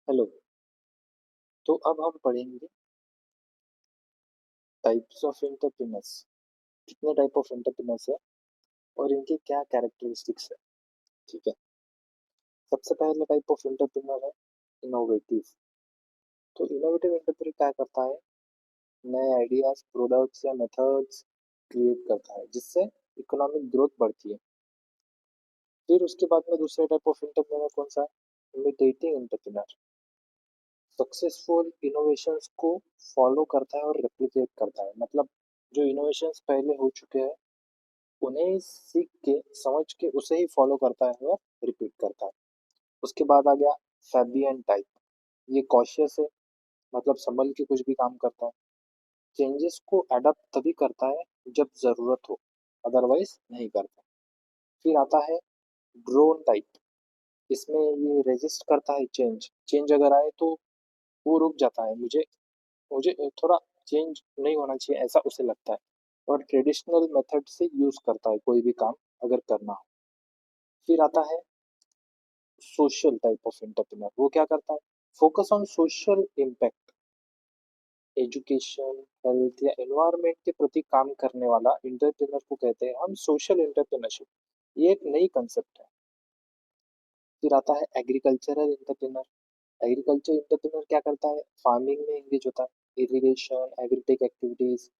Hello. तो अब हम पढ़ेंगे टाइप्स ऑफ एंटरप्रेन्योर्स। कितने टाइप ऑफ एंटरप्रेन्योर्स है और इनके क्या कैरेक्टरिस्टिक्स है। ठीक है। सबसे पहला टाइप ऑफ एंटरप्रेन्योर है इनोवेटिव। तो इनोवेटिव एंटरप्रेन्योर क्या करता है, नए आइडियाज, प्रोडक्ट्स या मेथड्स क्रिएट करता है जिससे इकोनॉमिक ग्रोथ बढ़ती है। फिर उसके बाद में दूसरा टाइप ऑफ एंटरप्रेन्योर कौन सा है, इमिटेटिंग एंटरप्रेन्योर। सक्सेसफुल इनोवेशंस को फॉलो करता है और रेप्लिकेट करता है, मतलब जो इनोवेशंस पहले हो चुके हैं उन्हें सीख के समझ के उसे ही फॉलो करता है और रिपीट करता है। उसके बाद आ गया फैबियन टाइप। ये कॉशियस है, मतलब संभल के कुछ भी काम करता है। चेंजेस को अडॉप्ट तभी करता है जब जरूरत हो, अदरवाइज नहीं करता। फिर आता है ड्रोन टाइप। इसमें ये रेजिस्ट करता है चेंज। चेंज अगर आए तो वो रुक जाता है, मुझे मुझे थोड़ा चेंज नहीं होना चाहिए ऐसा उसे लगता है, और ट्रेडिशनल मेथड से यूज करता है कोई भी काम अगर करना हो। फिर आता है सोशल टाइप ऑफ एंटरप्रेन्योर। वो क्या करता है, focus on social impact, education, health या एनवायरनमेंट के प्रति काम करने वाला एंटरप्रेन्योर को कहते हैं हम सोशल एंटरप्रेन्योरशिप। ये एक नई कंसेप्ट है। फिर आता है एग्रीकल्चरल एंटरप्रेन्योर। एग्रीकल्चर एंटरप्रेन्योर क्या करता है, फार्मिंग में एंगेज होता है, इरिगेशन, एग्रीटेक एक्टिविटीज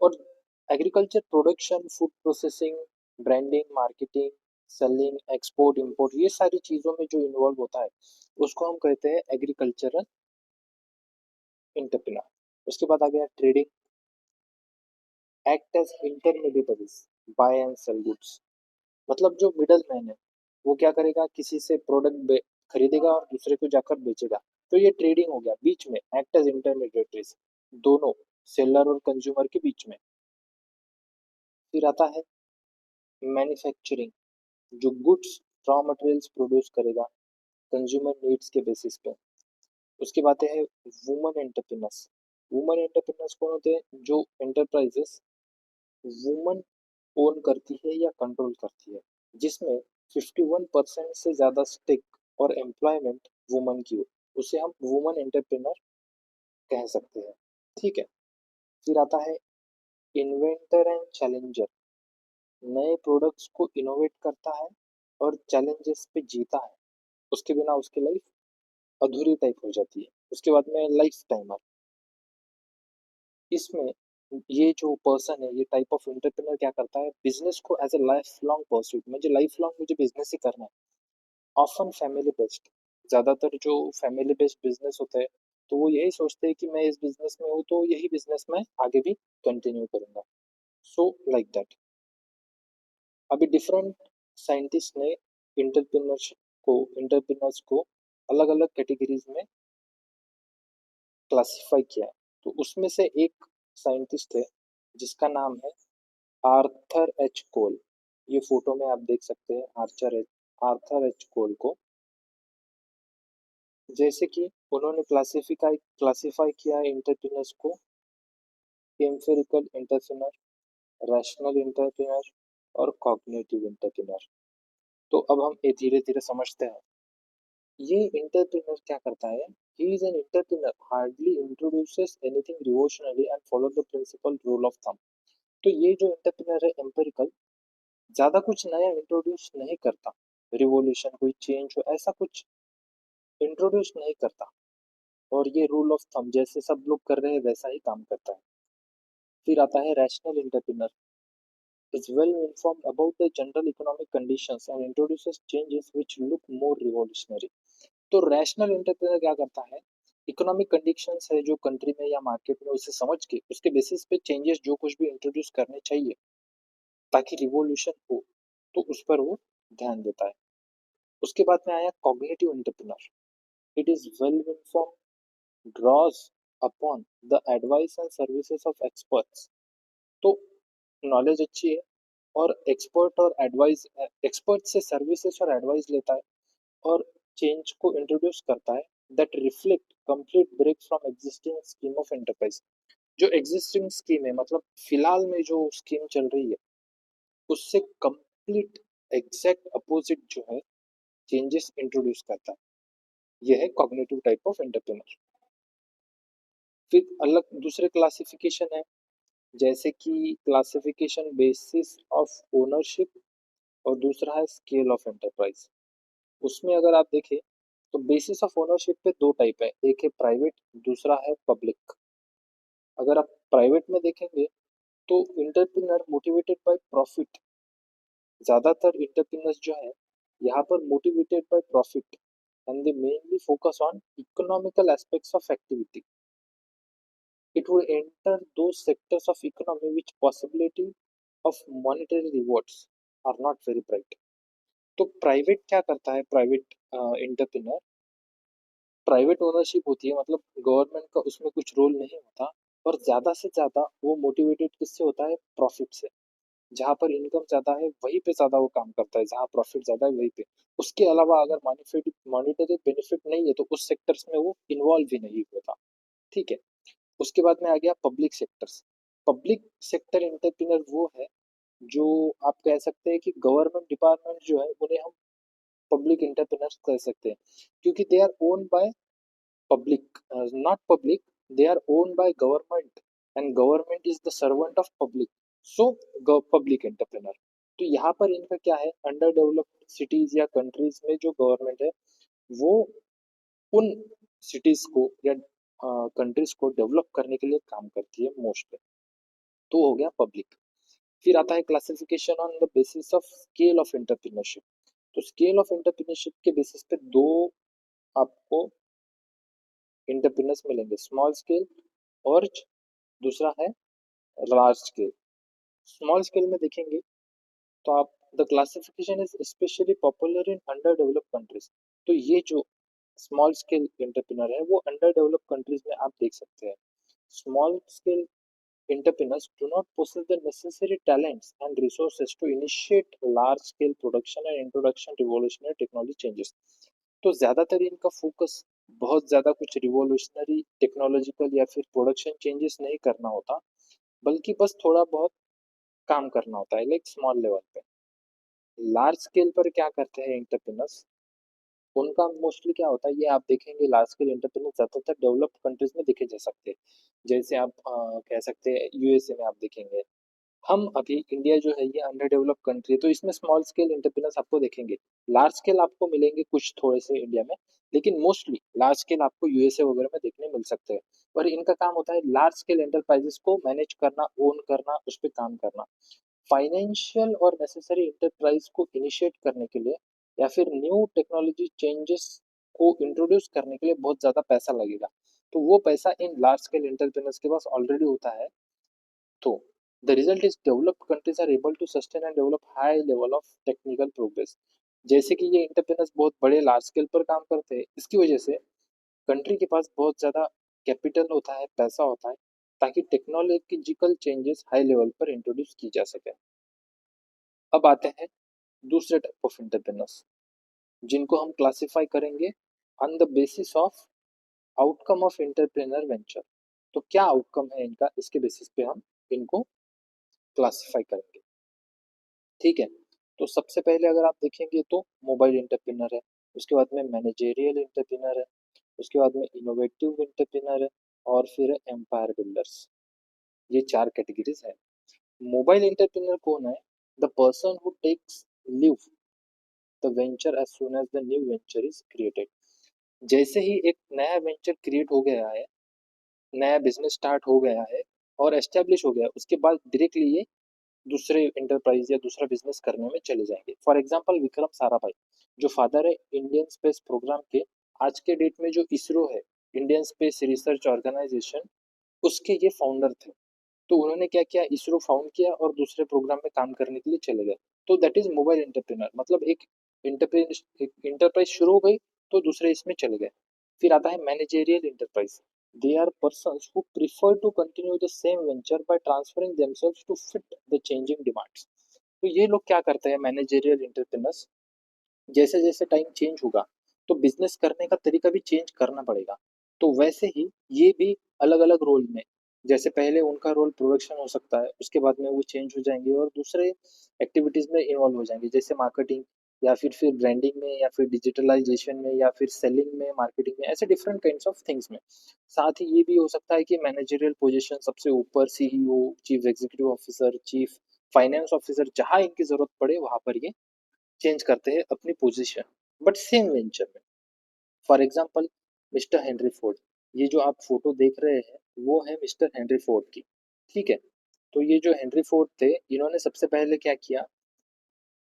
और agriculture production, food processing, branding, marketing, selling, export, import, ये सारी चीजों में जो इन्वॉल्व होता है उसको हम कहते हैं एग्रीकल्चरल एंटरप्रेन्योर। उसके बाद आ गया trading. Act as intermediaries, buy and sell goods. मतलब जो मिडल मैन है वो क्या करेगा, किसी से प्रोडक्ट खरीदेगा और दूसरे को जाकर बेचेगा। तो ये ट्रेडिंग हो गया, बीच में एक्ट एज इंटरमीडिएटरीज, दोनों सेलर और कंज्यूमर के बीच में। फिर आता है मैन्युफैक्चरिंग, जो गुड्स, रॉ मटेरियल्स प्रोड्यूस करेगा कंज्यूमर नीड्स के बेसिस पे। उसके बाद है वुमन एंटरप्रेन्योर्स। वुमन एंटरप्रेन्योर्स कौन होते हैं, जो एंटरप्राइजेस वुमन ओन करती है या कंट्रोल करती है, जिसमें 51% से ज्यादा स्टेक और एम्प्लॉयमेंट वुमन की हो, उसे हम वुमन एंटरप्रेन्योर कह सकते हैं। ठीक है। फिर आता है इन्वेंटर एंड चैलेंजर। नए प्रोडक्ट्स को इनोवेट करता है और चैलेंजेस पे जीता है, उसके बिना उसकी लाइफ अधूरी टाइप हो जाती है। उसके बाद में लाइफ टाइमर। इसमें ये जो पर्सन है, ये टाइप ऑफ एंटरप्रेन्योर क्या करता है, बिजनेस को as a life long pursuit, मुझे लाइफ लॉन्ग मुझे बिजनेस ही करना है। ऑफन फैमिली बेस्ड, ज्यादातर जो फैमिली बेस्ड बिजनेस होते हैं तो वो यही सोचते हैं कि मैं इस बिजनेस में हूँ तो यही बिजनेस मैं आगे भी कंटिन्यू करूंगा। So like that. अभी डिफरेंट साइंटिस्ट ने इंटरप्रेन्योर्स को अलग अलग कैटेगरीज में क्लासिफाई किया है। तो उसमें से एक साइंटिस्ट है जिसका नाम है आर्थर एच कोल। ये फोटो में आप देख सकते हैं आर्थर एच कोल को। जैसे कि उन्होंने क्लासिफाई किया है एंटरप्रेन्योर्स को, एम्पिरिकल एंटरप्रेन्योर, रैशनल एंटरप्रेन्योर और कॉग्निटिव एंटरप्रेन्योर। तो अब हम ये धीरे धीरे समझते हैं। ये एंटरप्रेन्योर क्या करता है, he is an entrepreneur hardly introduces anything revolutionary and follow the principle rule of thumb. तो ये जो एंटरप्रेन्योर है एम्पिरिकल, ज्यादा कुछ नया इंट्रोड्यूस नहीं करता, रिवोल्यूशन कोई चेंज हो ऐसा कुछ इंट्रोड्यूस नहीं करता, और ये रूल ऑफ थंब जैसे सब लोग कर रहे हैं वैसा ही काम करता है। फिर आता है rational entrepreneur, is well informed about the general economic conditions and introduces changes which look more revolutionary। तो रैशनल एंटरप्रेन्योर क्या करता है, इकोनॉमिक कंडीशंस है जो कंट्री में या मार्केट में उसे समझ के उसके बेसिस पे चेंजेस जो कुछ भी इंट्रोड्यूस करने चाहिए ताकि रिवॉल्यूशन हो, तो उस पर वो ध्यान देता है। उसके बाद में आया cognitive entrepreneur. It is well inform, draws upon the advice and services of experts. तो नॉलेज अच्छी है और एक्सपर्ट से सर्विसेज और एडवाइस लेता है और चेंज को इंट्रोड्यूस करता है that reflect complete break from existing scheme of enterprise. जो एग्जिस्टिंग स्कीम है, मतलब फिलहाल में जो स्कीम चल रही है उससे कंप्लीट एग्जैक्ट अपोजिट जो है चेंजेस इंट्रोड्यूस करता है। यह है कॉग्निटिव टाइप ऑफ एंटरप्रेन्योर। फिर अलग दूसरे क्लासिफिकेशन है, जैसे कि क्लासिफिकेशन बेसिस ऑफ ओनरशिप और दूसरा है स्केल ऑफ एंटरप्राइज। उसमें अगर आप देखें तो बेसिस ऑफ ओनरशिप पे दो टाइप है, एक है प्राइवेट, दूसरा है पब्लिक। अगर आप प्राइवेट में देखेंगे तो इंटरप्रेन्योर मोटिवेटेड बाय प्रॉफिट, ज्यादातर इंटरप्रेन्योर्स जो है यहाँ पर motivated by profit and they mainly focus on economical aspects of activity. It would enter those sectors of economy which possibility of monetary rewards are not very bright. तो private क्या करता है, private entrepreneur, private ownership होती है, मतलब government का उसमें कुछ रोल नहीं होता, और ज्यादा से ज्यादा वो मोटिवेटेड किससे होता है, प्रॉफिट से। जहां पर इनकम ज्यादा है वहीं पे ज्यादा वो काम करता है, जहां प्रॉफिट ज्यादा है वहीं पे। उसके अलावा अगर मॉनिटरी बेनिफिट नहीं है तो उस सेक्टर्स में वो इन्वॉल्व भी नहीं होता। ठीक है। उसके बाद में आ गया public sectors. Public sector entrepreneur वो है जो आप कह सकते हैं कि गवर्नमेंट डिपार्टमेंट जो है उन्हें हम पब्लिक एंटरप्रेन्योर्स कह सकते हैं, क्योंकि they our own by public, not public, they our own by government and government is the servant of public, so public entrepreneur. तो यहाँ पर इनका क्या है, अंडर डेवलप्ड सिटीज या कंट्रीज में जो गवर्नमेंट है वो उन सिटीज को या कंट्रीज को डेवलप करने के लिए काम करती है मोस्टली। तो हो गया पब्लिक। फिर आता है classification on the basis of scale of entrepreneurship. तो स्केल ऑफ एंटरप्रेन्योरशिप के बेसिस पे दो आपको एंटरप्रेन्योर्स मिलेंगे, स्मॉल स्केल और दूसरा है लार्ज स्केल। स्मॉल स्केल में देखेंगे तो आप the classification is specially popular in under developed countries. तो ये जो स्मॉल स्केल एंटरप्रेन्योर है वो अंडर डेवलप्ड कंट्रीज में आप देख सकते हैं। Small scale entrepreneurs do not possess the necessary talents and resources to initiate large scale production and introduction revolutionary technology changes। तो ज्यादातर इनका फोकस बहुत ज्यादा कुछ रिवोल्यूशनरी टेक्नोलॉजिकल या फिर प्रोडक्शन चेंजेस नहीं करना होता, बल्कि बस थोड़ा बहुत काम करना होता है, लाइक स्मॉल लेवल पे। लार्ज स्केल पर क्या करते हैं एंटरप्रेन्योर्स, उनका मोस्टली क्या होता है, ये आप देखेंगे लार्ज स्केल एंटरप्रेन्योर ज्यादातर डेवलप्ड कंट्रीज में देखे जा सकते हैं। जैसे आप कह सकते हैं यूएसए में आप देखेंगे। हम अभी इंडिया जो है ये अंडर डेवलप्ड कंट्री है, तो इसमें स्मॉल स्केल एंटरप्रेन्योर्स आपको देखेंगे। लार्ज स्केल आपको मिलेंगे कुछ थोड़े से इंडिया में, लेकिन मोस्टली लार्ज स्केल आपको यूएसए वगैरह में देखने मिल सकते हैं। और इनका काम होता है लार्ज स्केल एंटरप्राइजेस को मैनेज करना, ओन करना, उस पर काम करना। फाइनेंशियल और नेसेसरी इंटरप्राइज को इनिशिएट करने के लिए या फिर न्यू टेक्नोलॉजी चेंजेस को इंट्रोड्यूस करने के लिए बहुत ज्यादा पैसा लगेगा, तो वो पैसा इन लार्ज स्केल एंटरप्रेन्योर्स के पास ऑलरेडी होता है। तो the result is developed countries are able to sustain and develop high level of technical progress. जैसे कि ये इंटरप्रेन्योर्स बहुत बड़े लार्ज स्केल पर काम करते हैं, इसकी वजह से कंट्री के पास बहुत ज्यादा कैपिटल होता है, पैसा होता है, ताकि टेक्नोलॉजिकल चेंजेस हाई लेवल पर इंट्रोड्यूस की जा सके। अब आते हैं दूसरे टाइप ऑफ एंटरप्रेन्योर्स, जिनको हम क्लासिफाई करेंगे on the basis of outcome of entrepreneur venture. तो क्या आउटकम है इनका, इसके बेसिस पे हम इनको क्लासिफाई करेंगे। ठीक है। तो सबसे पहले अगर आप देखेंगे तो मोबाइल एंटरप्रेन्योर है, उसके बाद में मैनेजेरियल एंटरप्रेन्योर है, उसके बाद में इनोवेटिव एंटरप्रेन्योर है, और फिर है एम्पायर बिल्डर्स। ये चार कैटेगरीज है। मोबाइल एंटरप्रेन्योर कौन है, the person who takes leave the venture as soon as the new venture is created. जैसे ही एक नया वेंचर क्रिएट हो गया है, नया बिजनेस स्टार्ट हो गया है और एस्टेब्लिश हो गया, उसके बाद डायरेक्टली ये दूसरे एंटरप्राइज या दूसरा बिजनेस करने में चले जाएंगे। फॉर एग्जांपल विक्रम साराभाई, जो फादर है इंडियन स्पेस प्रोग्राम के, आज के डेट में जो इसरो है, इंडियन स्पेस रिसर्च ऑर्गेनाइजेशन, उसके ये फाउंडर थे। तो उन्होंने क्या किया, इसरो फाउंड किया और दूसरे प्रोग्राम में काम करने के लिए चले गए। तो दैट इज मोबाइल एंटरप्रेन्योर, मतलब एक इंटरप्राइज शुरू हो गई तो दूसरे इसमें चले गए। फिर आता है managerial enterprise. They are persons who prefer to continue the same venture by transferring themselves to fit the changing demands. तो ये लोग क्या करते हैं मैनेजेरियल एंटरप्रेन्योर्स, जैसे जैसे टाइम चेंज होगा तो बिजनेस करने का तरीका भी चेंज करना पड़ेगा। तो वैसे ही ये भी अलग अलग रोल में, जैसे पहले उनका रोल प्रोडक्शन हो सकता है, उसके बाद में वो चेंज हो जाएंगे और दूसरे एक्टिविटीज में इन्वॉल्व हो जाएंगे, जैसे मार्केटिंग या फिर ब्रांडिंग में, या फिर डिजिटलाइजेशन में, या फिर सेलिंग में, मार्केटिंग में, ऐसे डिफरेंट काइंड्स ऑफ थिंग्स में। साथ ही ये भी हो सकता है कि मैनेजरियल पोजीशन सबसे ऊपर CEO, chief executive officer, chief finance officer, जहां इनकी जरूरत पड़े वहां पर ये चेंज करते हैं अपनी पोजीशन, बट सेम वेंचर में। For example mister Henry Ford, ये जो आप फोटो देख रहे हैं वो है मिस्टर हेनरी फोर्ड की। ठीक है, तो ये जो हेनरी फोर्ड थे, इन्होंने सबसे पहले क्या किया,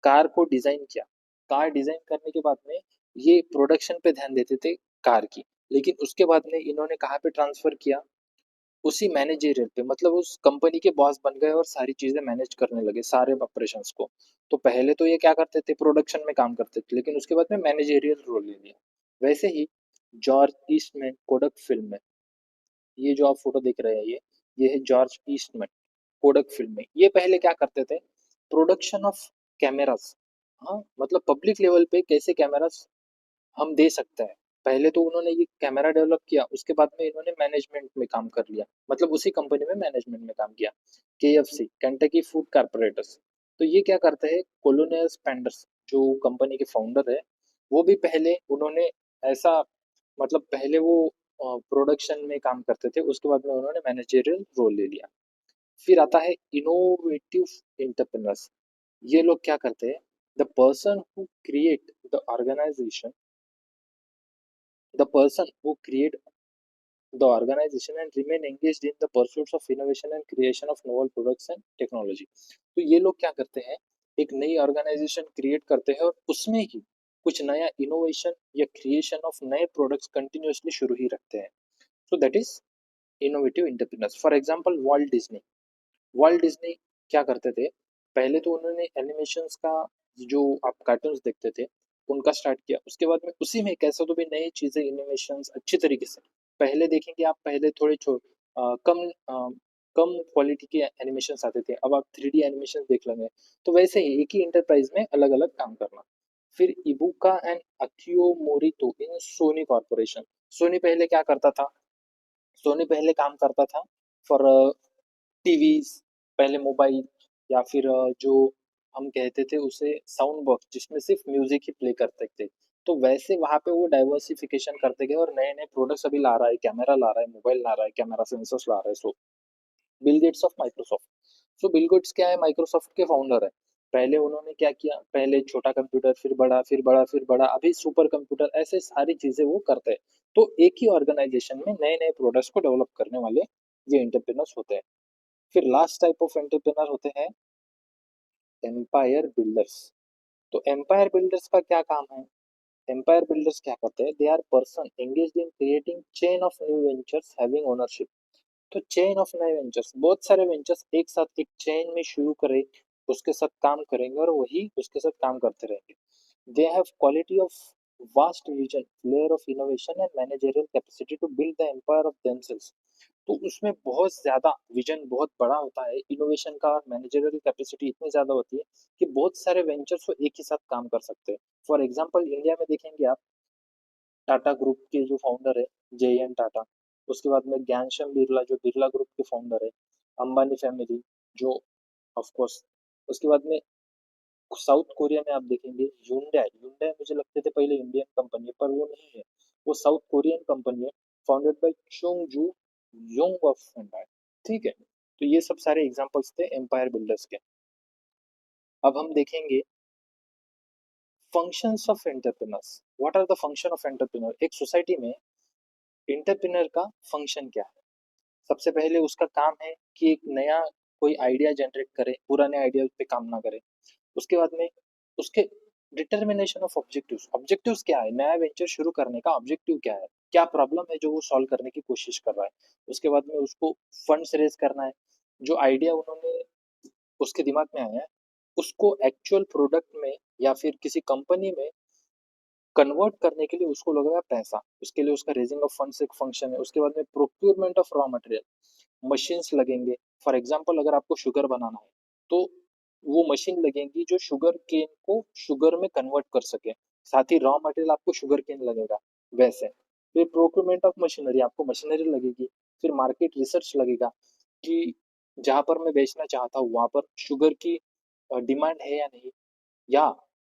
कार को डिजाइन किया। कार डिजाइन करने के बाद में ये प्रोडक्शन पे ध्यान देते थे कार की, लेकिन उसके बाद में इन्होंने कहाँ पे ट्रांसफर किया, उसी मैनेजरियल पे, मतलब उस कंपनी के बॉस बन गए और सारी चीजें मैनेज करने लगे, सारे ऑपरेशंस को। तो पहले तो ये क्या करते थे, प्रोडक्शन में काम करते थे, लेकिन उसके बाद में मैनेजरियल रोल ले लिया। वैसे ही जॉर्ज ईस्टमैन कोडक फिल्म में, ये जो आप फोटो देख रहे हैं, ये है जॉर्ज ईस्टमैन कोडक फिल्म में। ये पहले क्या करते थे, प्रोडक्शन ऑफ कैमरास, हाँ मतलब पब्लिक लेवल पे कैसे कैमरास हम दे सकते हैं। पहले तो उन्होंने ये कैमरा डेवलप किया, उसके बाद में इन्होंने मैनेजमेंट में काम कर लिया, मतलब उसी कंपनी में मैनेजमेंट में काम किया। केएफसी, केंटकी फूड कारपोरेटर्स, तो ये क्या करते हैं, कोलोनियल स्पैंडर्स जो कंपनी के फाउंडर है, वो भी पहले उन्होंने ऐसा, मतलब पहले वो प्रोडक्शन में काम करते थे, उसके बाद में उन्होंने मैनेजरियल रोल ले लिया। फिर आता है इनोवेटिव एंटरप्रेन्योर्स। ये लोग क्या करते हैं, the person who create the organisation, the person who create the organization and remain engaged in the pursuits of innovation and creation of novel products and technology। तो ये लोग क्या करते हैं, एक नई ऑर्गेनाइजेशन क्रिएट करते हैं और उसमें ही कुछ नया इनोवेशन या क्रिएशन ऑफ नए प्रोडक्ट्स कंटिन्यूअसली शुरू ही रखते हैं। So that is innovative entrepreneurs. For example Walt Disney, Walt Disney क्या करते थे, पहले तो उन्होंने एनिमेशंस का, जो आप कार्टून्स देखते थे उनका स्टार्ट किया, उसके बाद में उसी में कैसे तो भी नई चीजें, इनोवेशंस अच्छी तरीके से, पहले देखेंगे आप, पहले थोड़े कम कम क्वालिटी के एनिमेशंस आते थे, अब आप 3D एनिमेशन देख लेंगे। तो वैसे ही एक ही इंटरप्राइज में अलग अलग काम करना। फिर Ibuka and Akio Morita in Sony Corporation. Sony पहले क्या करता था, सोनी पहले काम करता था फॉर टीवीज, पहले मोबाइल, या फिर जो हम कहते थे उसे साउंड बॉक्स, जिसमें सिर्फ म्यूजिक ही प्ले करते थे। तो वैसे वहां पे वो डाइवर्सिफिकेशन करते गए और नए नए प्रोडक्ट्स अभी ला रहा है, कैमरा ला रहा है, मोबाइल ला रहा है, कैमरा सेंसर्स ला रहा है। So Bill Gates of Microsoft, so Bill Gates क्या है, माइक्रोसॉफ्ट के फाउंडर है। पहले उन्होंने क्या किया, पहले छोटा कंप्यूटर, फिर बड़ा, फिर बड़ा, फिर बड़ा, अभी सुपर कंप्यूटर, ऐसे सारी चीजें वो करते हैं। तो एक ही ऑर्गेनाइजेशन में नए नए प्रोडक्ट्स को डेवलप करने वाले ये एंटरप्रेन्योर्स होते हैं। फिर लास्ट टाइप ऑफ एंटरप्रेन्योर होते हैं एम्पायर बिल्डर्स। तो एम्पायर बिल्डर्स का क्या काम है, एम्पायर बिल्डर्स क्या करते हैं, they are person engaged in creating chain of new ventures having ownership. तो चेन ऑफ नए वेंचर्स, बहुत सारे वेंचर्स एक साथ एक चेन में शुरू करें, उसके साथ काम करेंगे और वही उसके साथ काम करते रहेंगे। They have quality of vast vision, flair of innovation and managerial capacity to build the empire of themselves. तो उसमें बहुत ज्यादा विजन, बहुत बड़ा होता है इनोवेशन का, और मैनेजरियल कैपेसिटी इतनी ज्यादा होती है कि बहुत सारे वेंचर्स को एक ही साथ काम कर सकते हैं। फॉर एग्जाम्पल इंडिया में देखेंगे आप, टाटा ग्रुप के जो फाउंडर है, जे एन टाटा, उसके बाद में ज्ञानश्याम बिरला जो बिरला ग्रुप के फाउंडर है, अंबानी फैमिली जो, ऑफ कोर्स, उसके बाद में साउथ कोरिया में आप देखेंगे ह्यूंडई, ह्यूंडई मुझे लगते थे पहले इंडियन कंपनी है, पर वो नहीं है, वो साउथ कोरियन कंपनी है, फाउंडेड बाय चोंग जू योंग ऑफ hyundai। ठीक है, तो ये सब सारे एग्जांपल्स थे एम्पायर बिल्डर्स के। अब हम देखेंगे functions of entrepreneurs. What are the function of entrepreneur, एक सोसाइटी में एंटरप्रेन्योर का फंक्शन क्या है। सबसे पहले उसका काम है कि एक नया कोई आइडिया जनरेट करे, पुराने आइडिया पे काम ना करे। उसके बाद में उसके डिटर्मिनेशन ऑफ ऑब्जेक्टिव्स, ऑब्जेक्टिव्स क्या है, नया वेंचर शुरू करने का ऑब्जेक्टिव क्या है, क्या प्रॉब्लम है जो वो सॉल्व करने की कोशिश कर रहा है। उसके बाद में उसको फंड्स रेज करना है, जो आइडिया उन्होंने उसके दिमाग में आया है उसको एक्चुअल प्रोडक्ट में या फिर किसी कंपनी में कन्वर्ट करने के लिए उसको लगेगा पैसा, उसके लिए उसका रेजिंग ऑफ फंड्स एक फंक्शन है। उसके बाद में procurement of raw material, machines लगेंगे। फॉर एग्जांपल अगर आपको शुगर बनाना है तो वो मशीन लगेगी जो शुगर केन को शुगर में कन्वर्ट कर सके, साथ ही रॉ मटेरियल आपको शुगर केन लगेगा वैसे। फिर प्रोक्यूरमेंट ऑफ मशीनरी, आपको मशीनरी लगेगी। फिर मार्केट रिसर्च लगेगा कि जहां पर मैं बेचना चाहता हूँ वहां पर शुगर की डिमांड है या नहीं, या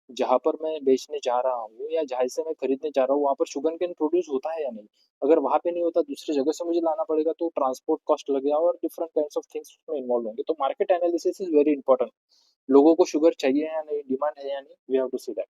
जहाँ पर मैं बेचने जा रहा हूँ या जहाँ से मैं खरीदने जा रहा हूँ वहाँ पर शुगर केन प्रोड्यूस होता है या नहीं। अगर वहाँ पे नहीं होता दूसरी जगह से मुझे लाना पड़ेगा तो ट्रांसपोर्ट कॉस्ट लगेगा और डिफरेंट काइंड्स ऑफ थिंग्स उसमें इन्वॉल्व होंगे। तो market analysis is very important. लोगों को शुगर चाहिए या नहीं, डिमांड है या नहीं, we have to see that.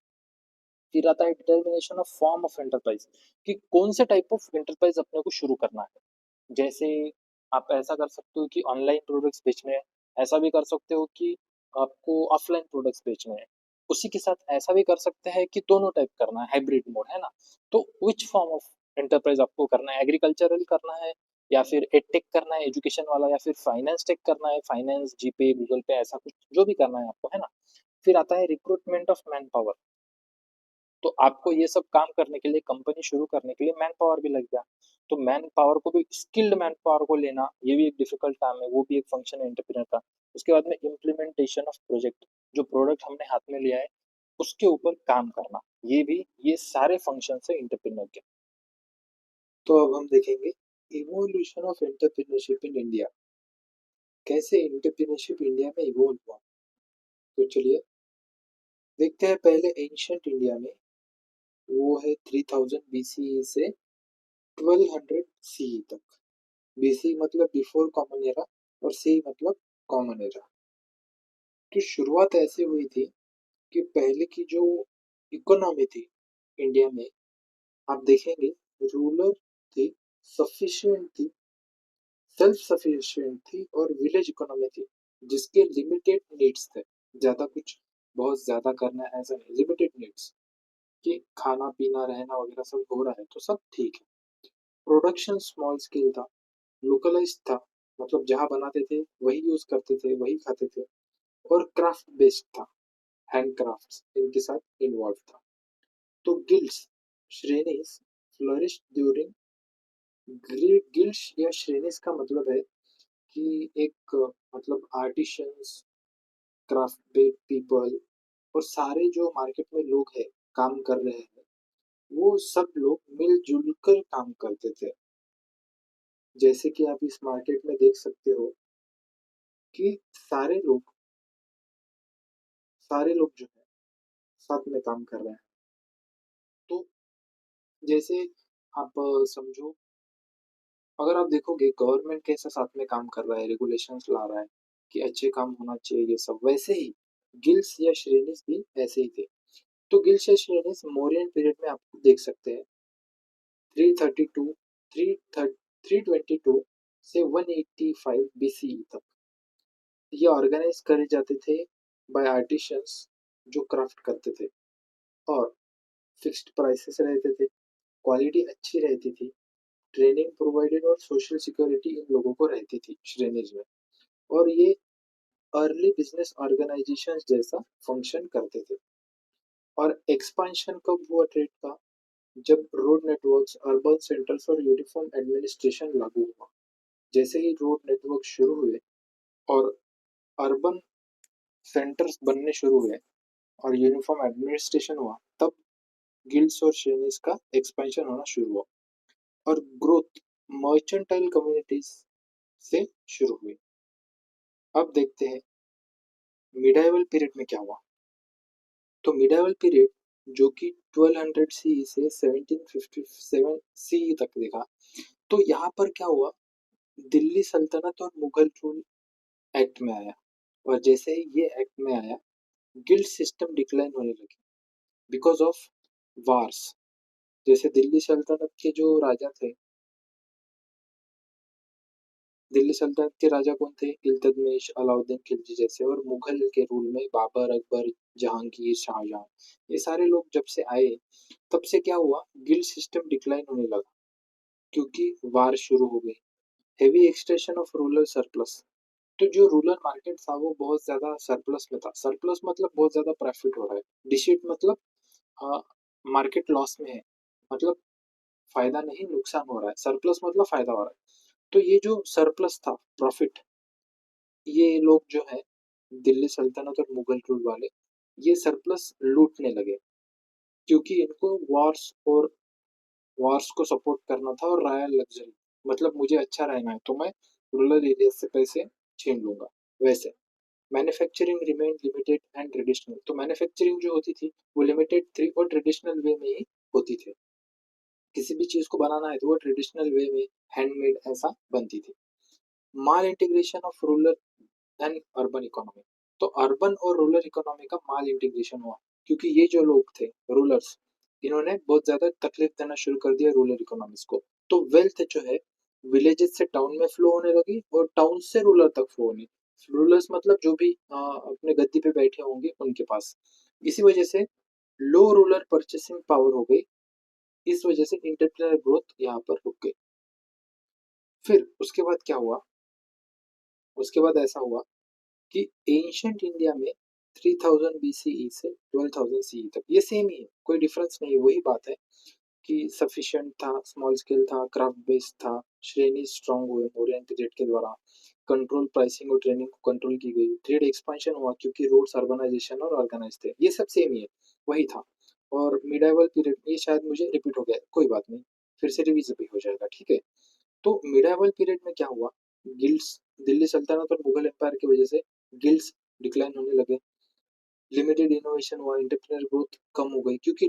फिर आता है determination of form of enterprise, कि कौन से टाइप ऑफ एंटरप्राइज अपने को शुरू करना है। जैसे आप ऐसा कर सकते हो कि ऑनलाइन प्रोडक्ट्स बेचने हैं, ऐसा भी कर सकते हो कि आपको ऑफलाइन प्रोडक्ट्स बेचने हैं। उसी के साथ ऐसा भी कर सकते हैं कि दोनों टाइप करना है, हाइब्रिड मोड है ना। तो विच फॉर्म ऑफ एंटरप्राइज आपको करना है, एग्रीकल्चरल करना है या फिर एडटेक करना है एजुकेशन वाला, या फिर फाइनेंस टेक करना है, फाइनेंस जीपे गूगल पे, ऐसा कुछ जो भी करना है आपको, है ना। फिर आता है रिक्रूटमेंट ऑफ मैन पावर। तो आपको ये सब काम करने के लिए, कंपनी शुरू करने के लिए मैन पावर भी लग गया। तो मैन पावर को भी, स्किल्ड मैन पावर को लेना, ये भी एक डिफिकल्ट काम है, वो भी एक फंक्शन है एंटरप्रेन्योर का। उसके बाद में इम्प्लीमेंटेशन ऑफ प्रोजेक्ट, जो प्रोडक्ट हमने हाथ में लिया है उसके ऊपर काम करना, ये भी, ये सारे फंक्शन है एंटरप्रेन्योर के। तो अब हम देखेंगे evolution of entrepreneurship in India, कैसे एंटरप्रेन्योरशिप इंडिया में इवोल्व हुआ। तो चलिए देखते हैं। पहले एंशियंट इंडिया में, वो है 3000 बीसी से 1200 सी तक। बीसी मतलब बिफोर कॉमन एरा और सी मतलब कॉमन एरा। तो शुरुआत ऐसे हुई थी कि पहले की जो इकोनॉमी थी इंडिया में, आप देखेंगे रूरल थी, सफिशिएंट थी, सेल्फ सफिशिएंट थी और विलेज इकोनॉमी थी, जिसके लिमिटेड नीड्स थे। ज्यादा कुछ बहुत ज्यादा करना है ऐसा नहीं, लिमिटेड नीड्स, कि खाना पीना रहना वगैरह सब हो रहा है तो सब ठीक है। प्रोडक्शन स्मॉल स्केल था, लोकलाइज्ड था, मतलब जहाँ बनाते थे वही यूज करते थे, वही खाते थे। और क्राफ्ट बेस्ड था, हैंड क्राफ्ट इनके साथ इन्वॉल्व था। तो गिल्ड्स, श्रेणीज फ्लोरिश ड्यूरिंग। गिल्ड्स या श्रेणीज का मतलब है कि एक मतलब आर्टिशंस, क्राफ्ट पीपल और सारे जो मार्केट में लोग हैं, काम कर रहे हैं, वो सब लोग मिलजुल कर काम करते थे। जैसे कि आप इस मार्केट में देख सकते हो कि सारे लोग जो है साथ में काम कर रहे हैं। तो जैसे आप समझो, अगर आप देखोगे गवर्नमेंट कैसे साथ में काम कर रहा है, रेगुलेशंस ला रहा है कि अच्छे काम होना चाहिए, ये सब वैसे ही गिल्ड्स या श्रेणीज भी ऐसे ही थे। तो गिल्ड्स या श्रेणीज मौर्यन पीरियड में आप देख सकते हैं 332 322 से 185 बीसी तक। ये ऑर्गेनाइज करे जाते थे बाय आर्टिशंस जो क्राफ्ट करते थे, और फिक्स्ड प्राइसेस रहते थे, क्वालिटी अच्छी रहती थी, ट्रेनिंग प्रोवाइडेड और सोशल सिक्योरिटी इन लोगों को रहती थी श्रेणीज में। और ये अर्ली बिजनेस ऑर्गेनाइजेशंस जैसा फंक्शन करते थे। और एक्सपेंशन कब हुआ ट्रेड का, जब रोड नेटवर्क्स, अर्बन सेंटर्स और यूनिफॉर्म एडमिनिस्ट्रेशन लागू हुआ। जैसे ही रोड नेटवर्क शुरू हुए और अर्बन सेंटर्स बनने शुरू हुए और यूनिफॉर्म एडमिनिस्ट्रेशन हुआ, तब गिल्ड्स और श्रेणीज का एक्सपेंशन होना शुरू हुआ। और ग्रोथ मर्चेंटाइल कम्युनिटीज से शुरू हुई। अब देखते हैं मिडाइवल पीरियड में क्या हुआ। तो मिडाइवल पीरियड, जो कि 1200 सी से 1757 सी तक देखा, तो यहाँ पर क्या हुआ, दिल्ली सल्तनत और मुगल रूल एक्ट में आया। और जैसे ही ये एक्ट में आया, गिल्ड सिस्टम डिक्लाइन होने लगे बिकॉज ऑफ वार्स। जैसे दिल्ली सल्तनत के जो राजा थे, दिल्ली सल्तनत के राजा कौन थे, इल्तुतमिश, अलाउद्दीन खिलजी जैसे। और मुगल के रूल में बाबर, अकबर, जहांगीर, शाहजहां, ये सारे लोग जब से आए, तब से क्या हुआ, गिल्ड सिस्टम डिक्लाइन होने लगा, क्योंकि वार शुरू हो गई। Heavy extension of rural surplus. तो जो रूरल मार्केट था वो बहुत ज्यादा सरप्लस में था। सरप्लस मतलब बहुत ज्यादा प्रॉफिट हो रहा है। डिशिट मतलब मार्केट लॉस में है, मतलब फायदा नहीं नुकसान हो रहा है। सरप्लस मतलब फायदा हो रहा है। तो ये जो सरप्लस था, प्रॉफिट, ये लोग जो है दिल्ली सल्तनत और मुगल रूल वाले, ये सरप्लस लूटने लगे, क्योंकि इनको वॉर्स को सपोर्ट करना था और रॉयल लग्जरी, मतलब मुझे अच्छा रहना है तो मैं रूरल एरिया से पैसे छीन लूंगा, वैसे। Manufacturing remain limited and traditional. तो मैन्युफैक्चरिंग जो होती थी वो लिमिटेड थी और ट्रेडिशनल वे में ही होती थी। किसी भी चीज को बनाना है तो वो ट्रेडिशनल वे में हैंडमेड ऐसा बनती थी। माल integration of rural and urban economy. तो अर्बन और रूरल इकोनॉमी का माल इंटीग्रेशन हुआ, क्योंकि ये जो लोग थे रूलर्स, इन्होंने बहुत ज्यादा तकलीफ देना शुरू कर दिया रूरल इकोनॉमीज को। तो वेल्थ जो है विलेजेस से टाउन में फ्लो होने लगी और टाउन से रूरल तक फ्लो होने। रूलर्स मतलब जो भी अपने गद्दी पे बैठे होंगे उनके पास। इसी वजह से लो रूरल परचेसिंग पावर हो गई। इस वजह से इंटरप्रेनर ग्रोथ यहाँ पर रुक गई। फिर उसके बाद क्या हुआ, उसके बाद ऐसा हुआ कि एंशंट इंडिया में 3000 बीसीई से 12,000 सीई तक ये सेम ही है, कोई डिफरेंस नहीं है, वही बात है कि सफिशिएंट था, स्मॉल स्केल था, क्राफ्ट बेस्ड था, श्रेणी स्ट्रांग हुए मौर्यन पीरियड के द्वारा, कंट्रोल प्राइसिंग और ट्रेनिंग को कंट्रोल की गई, ट्रेड एक्सपेंशन हुआ क्योंकि रोड्स अर्बनाइजेशन और ऑर्गेनाइज थे, ये सब सेम ही है, वही था। और मिडाइवल पीरियड ये शायद मुझे रिपीट हो गया, कोई बात नहीं, फिर से रिवीज भी हो जाएगा, ठीक है। तो मिडाइवल पीरियड में क्या हुआ, गिल्ड्स, दिल्ली सल्तनत और मुगल एम्पायर की वजह से गिल्ड्स डिक्लाइन होने लगे, लिमिटेड इनोवेशन हुआ, एंटरप्रेन्योर ग्रोथ कम हो गई, क्योंकि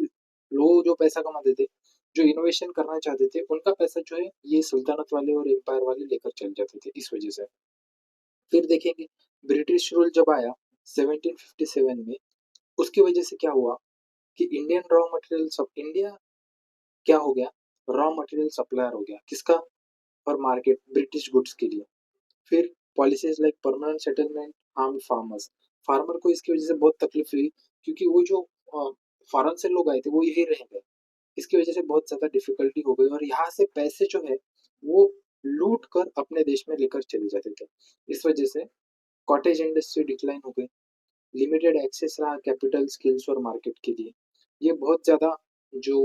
लोग जो पैसा कमाते थे, जो इनोवेशन करना चाहते थे, उनका पैसा जो है ये सल्तनत वाले और एम्पायर वाले लेकर चल जाते थे, इस वजह से। फिर देखेंगे ब्रिटिश रूल जब आया 1757 में, उसकी वजह से क्या हुआ कि इंडियन रॉ मटेरियल सब इंडिया क्या हो गया, रॉ मटेरियल सप्लायर हो गया, किसका, और मार्केट ब्रिटिश गुड्स के लिए। फिर policies like permanent settlement harm farmers, farmer को इसकी वजह से बहुत तकलीफ हुई, क्योंकि वो जो फॉरेन से लोग आए थे वो यही रह गए, इसकी वजह से बहुत ज्यादा डिफिकल्टी हो गई और यहाँ से पैसे जो है वो लूट कर अपने देश में लेकर चले जाते थे। इस वजह से कॉटेज इंडस्ट्री डिक्लाइन हो गई, लिमिटेड एक्सेस रहा कैपिटल स्किल्स और मार्केट के लिए। ये बहुत ज्यादा जो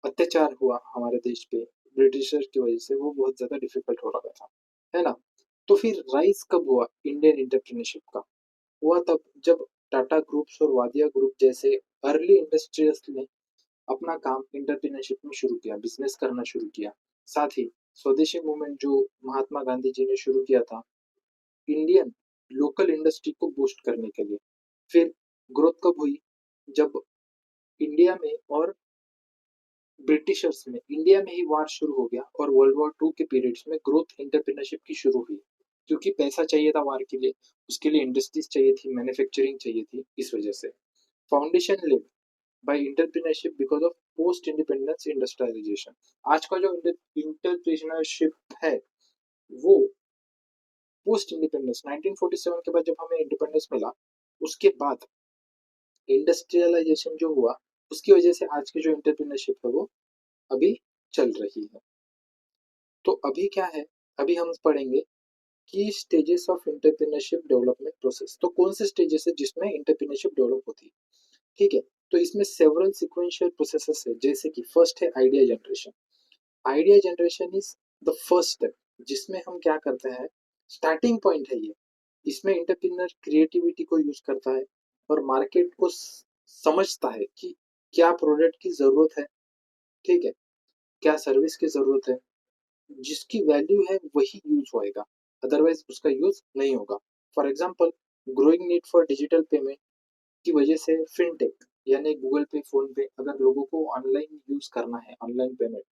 अत्याचार हुआ हमारे देश पे ब्रिटिशर्स की वजह से वो बहुत ज्यादा डिफिकल्ट हो रहा था, है ना। तो फिर राइज कब हुआ इंडियन इंटरप्रेन्योरशिप का, हुआ तब जब टाटा ग्रुप्स और वादिया ग्रुप जैसे अर्ली इंडस्ट्रियलिस्ट ने अपना काम इंटरप्रेन्योरशिप में शुरू किया, बिजनेस करना शुरू किया। साथ ही स्वदेशी मूवमेंट जो महात्मा गांधी जी ने शुरू किया था इंडियन लोकल इंडस्ट्री को बूस्ट करने के लिए। फिर ग्रोथ कब हुई, जब इंडिया में और ब्रिटिशर्स में इंडिया में ही वार शुरू हो गया और वर्ल्ड वॉर टू के पीरियड्स में ग्रोथ एंटरप्रेन्योरशिप की शुरू हुई, क्योंकि पैसा चाहिए था वार के लिए, उसके लिए इंडस्ट्रीज चाहिए थी, मैन्युफैक्चरिंग चाहिए थी, इस वजह से। Foundation laid by entrepreneurship because of post independence industrialisation. आज का जो इंटरप्रेन्योरशिप है वो पोस्ट इंडिपेंडेंस 1947 के बाद जब हमें इंडिपेंडेंस मिला उसके बाद इंडस्ट्रियलाइजेशन जो हुआ उसकी वजह से आज की जो इंटरप्रेन्योरशिप है वो अभी चल रही है। तो अभी क्या है, अभी हम पढ़ेंगे की stages of entrepreneurship development process. तो कौन से स्टेजेस है जिसमें एंटरप्रेन्योरशिप डेवलप होती है, ठीक है। तो इसमें सेवरल सिक्वेंशियल प्रोसेसेस है, जैसे कि फर्स्ट है idea generation. Idea generation is the first step, जिसमें हम क्या करते हैं, स्टार्टिंग पॉइंट है ये। इसमें एंटरप्रेन्योर क्रिएटिविटी को यूज करता है और मार्केट को समझता है कि क्या प्रोडक्ट की जरूरत है, ठीक है, क्या सर्विस की जरूरत है, जिसकी वैल्यू है वही यूज होएगा, अदरवाइज उसका यूज नहीं होगा। For example growing need for digital payment की वजह से फिनटेक यानी गूगल पे, फोन पे, अगर लोगों को ऑनलाइन यूज करना है, ऑनलाइन पेमेंट,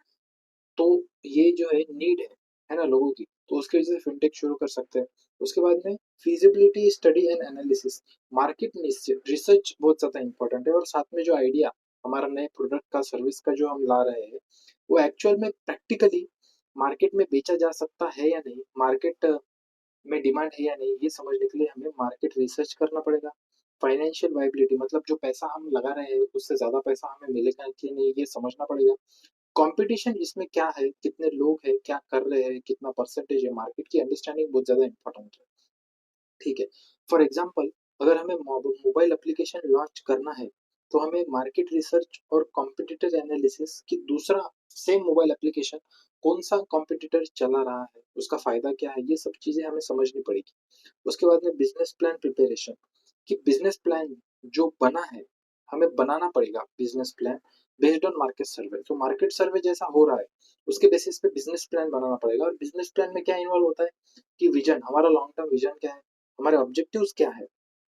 तो ये जो है नीड है ना लोगों की, तो उसकी वजह से फिनटेक शुरू कर सकते हैं। उसके बाद में feasibility study and analysis, market research बहुत ज्यादा इंपॉर्टेंट है, और साथ में जो आइडिया हमारा नए प्रोडक्ट का, सर्विस का जो हम ला रहे हैं वो एक्चुअल में प्रैक्टिकली मार्केट में बेचा जा सकता है या नहीं, मार्केट में डिमांड है या नहीं, ये समझने के लिए हमें मार्केट रिसर्च करना पड़ेगा। फाइनेंशियल वाइबिलिटी मतलब जो पैसा हम लगा रहे हैं उससे ज्यादा पैसा हमें मिलेगा कि नहीं, ये समझना पड़ेगा। कंपटीशन इसमें क्या है, कितने लोग हैं, क्या कर रहे हैं, कितना परसेंटेज है, मार्केट की अंडरस्टैंडिंग बहुत ज्यादा इंपॉर्टेंट है, ठीक है। फॉर एग्जाम्पल अगर हमें मोबाइल एप्लीकेशन लॉन्च करना है तो हमें मार्केट रिसर्च और कॉम्पिटिटर एनालिसिस की दूसरा सेम मोबाइल एप्लीकेशन कौन सा कॉम्पिटिटर चला रहा है, उसका फायदा क्या है, ये सब चीजें हमें समझनी पड़ेगी। उसके बाद में बिजनेस प्लान प्रिपरेशन, कि बिजनेस प्लान जो बना है हमें बनाना पड़ेगा business plan based on market सर्वे। तो मार्केट सर्वे जैसा हो रहा है उसके बेसिस पे बिजनेस प्लान बनाना पड़ेगा, और बिजनेस प्लान में क्या इन्वॉल्व होता है कि विजन, हमारा लॉन्ग टर्म विजन क्या है, हमारे ऑब्जेक्टिव्स क्या है,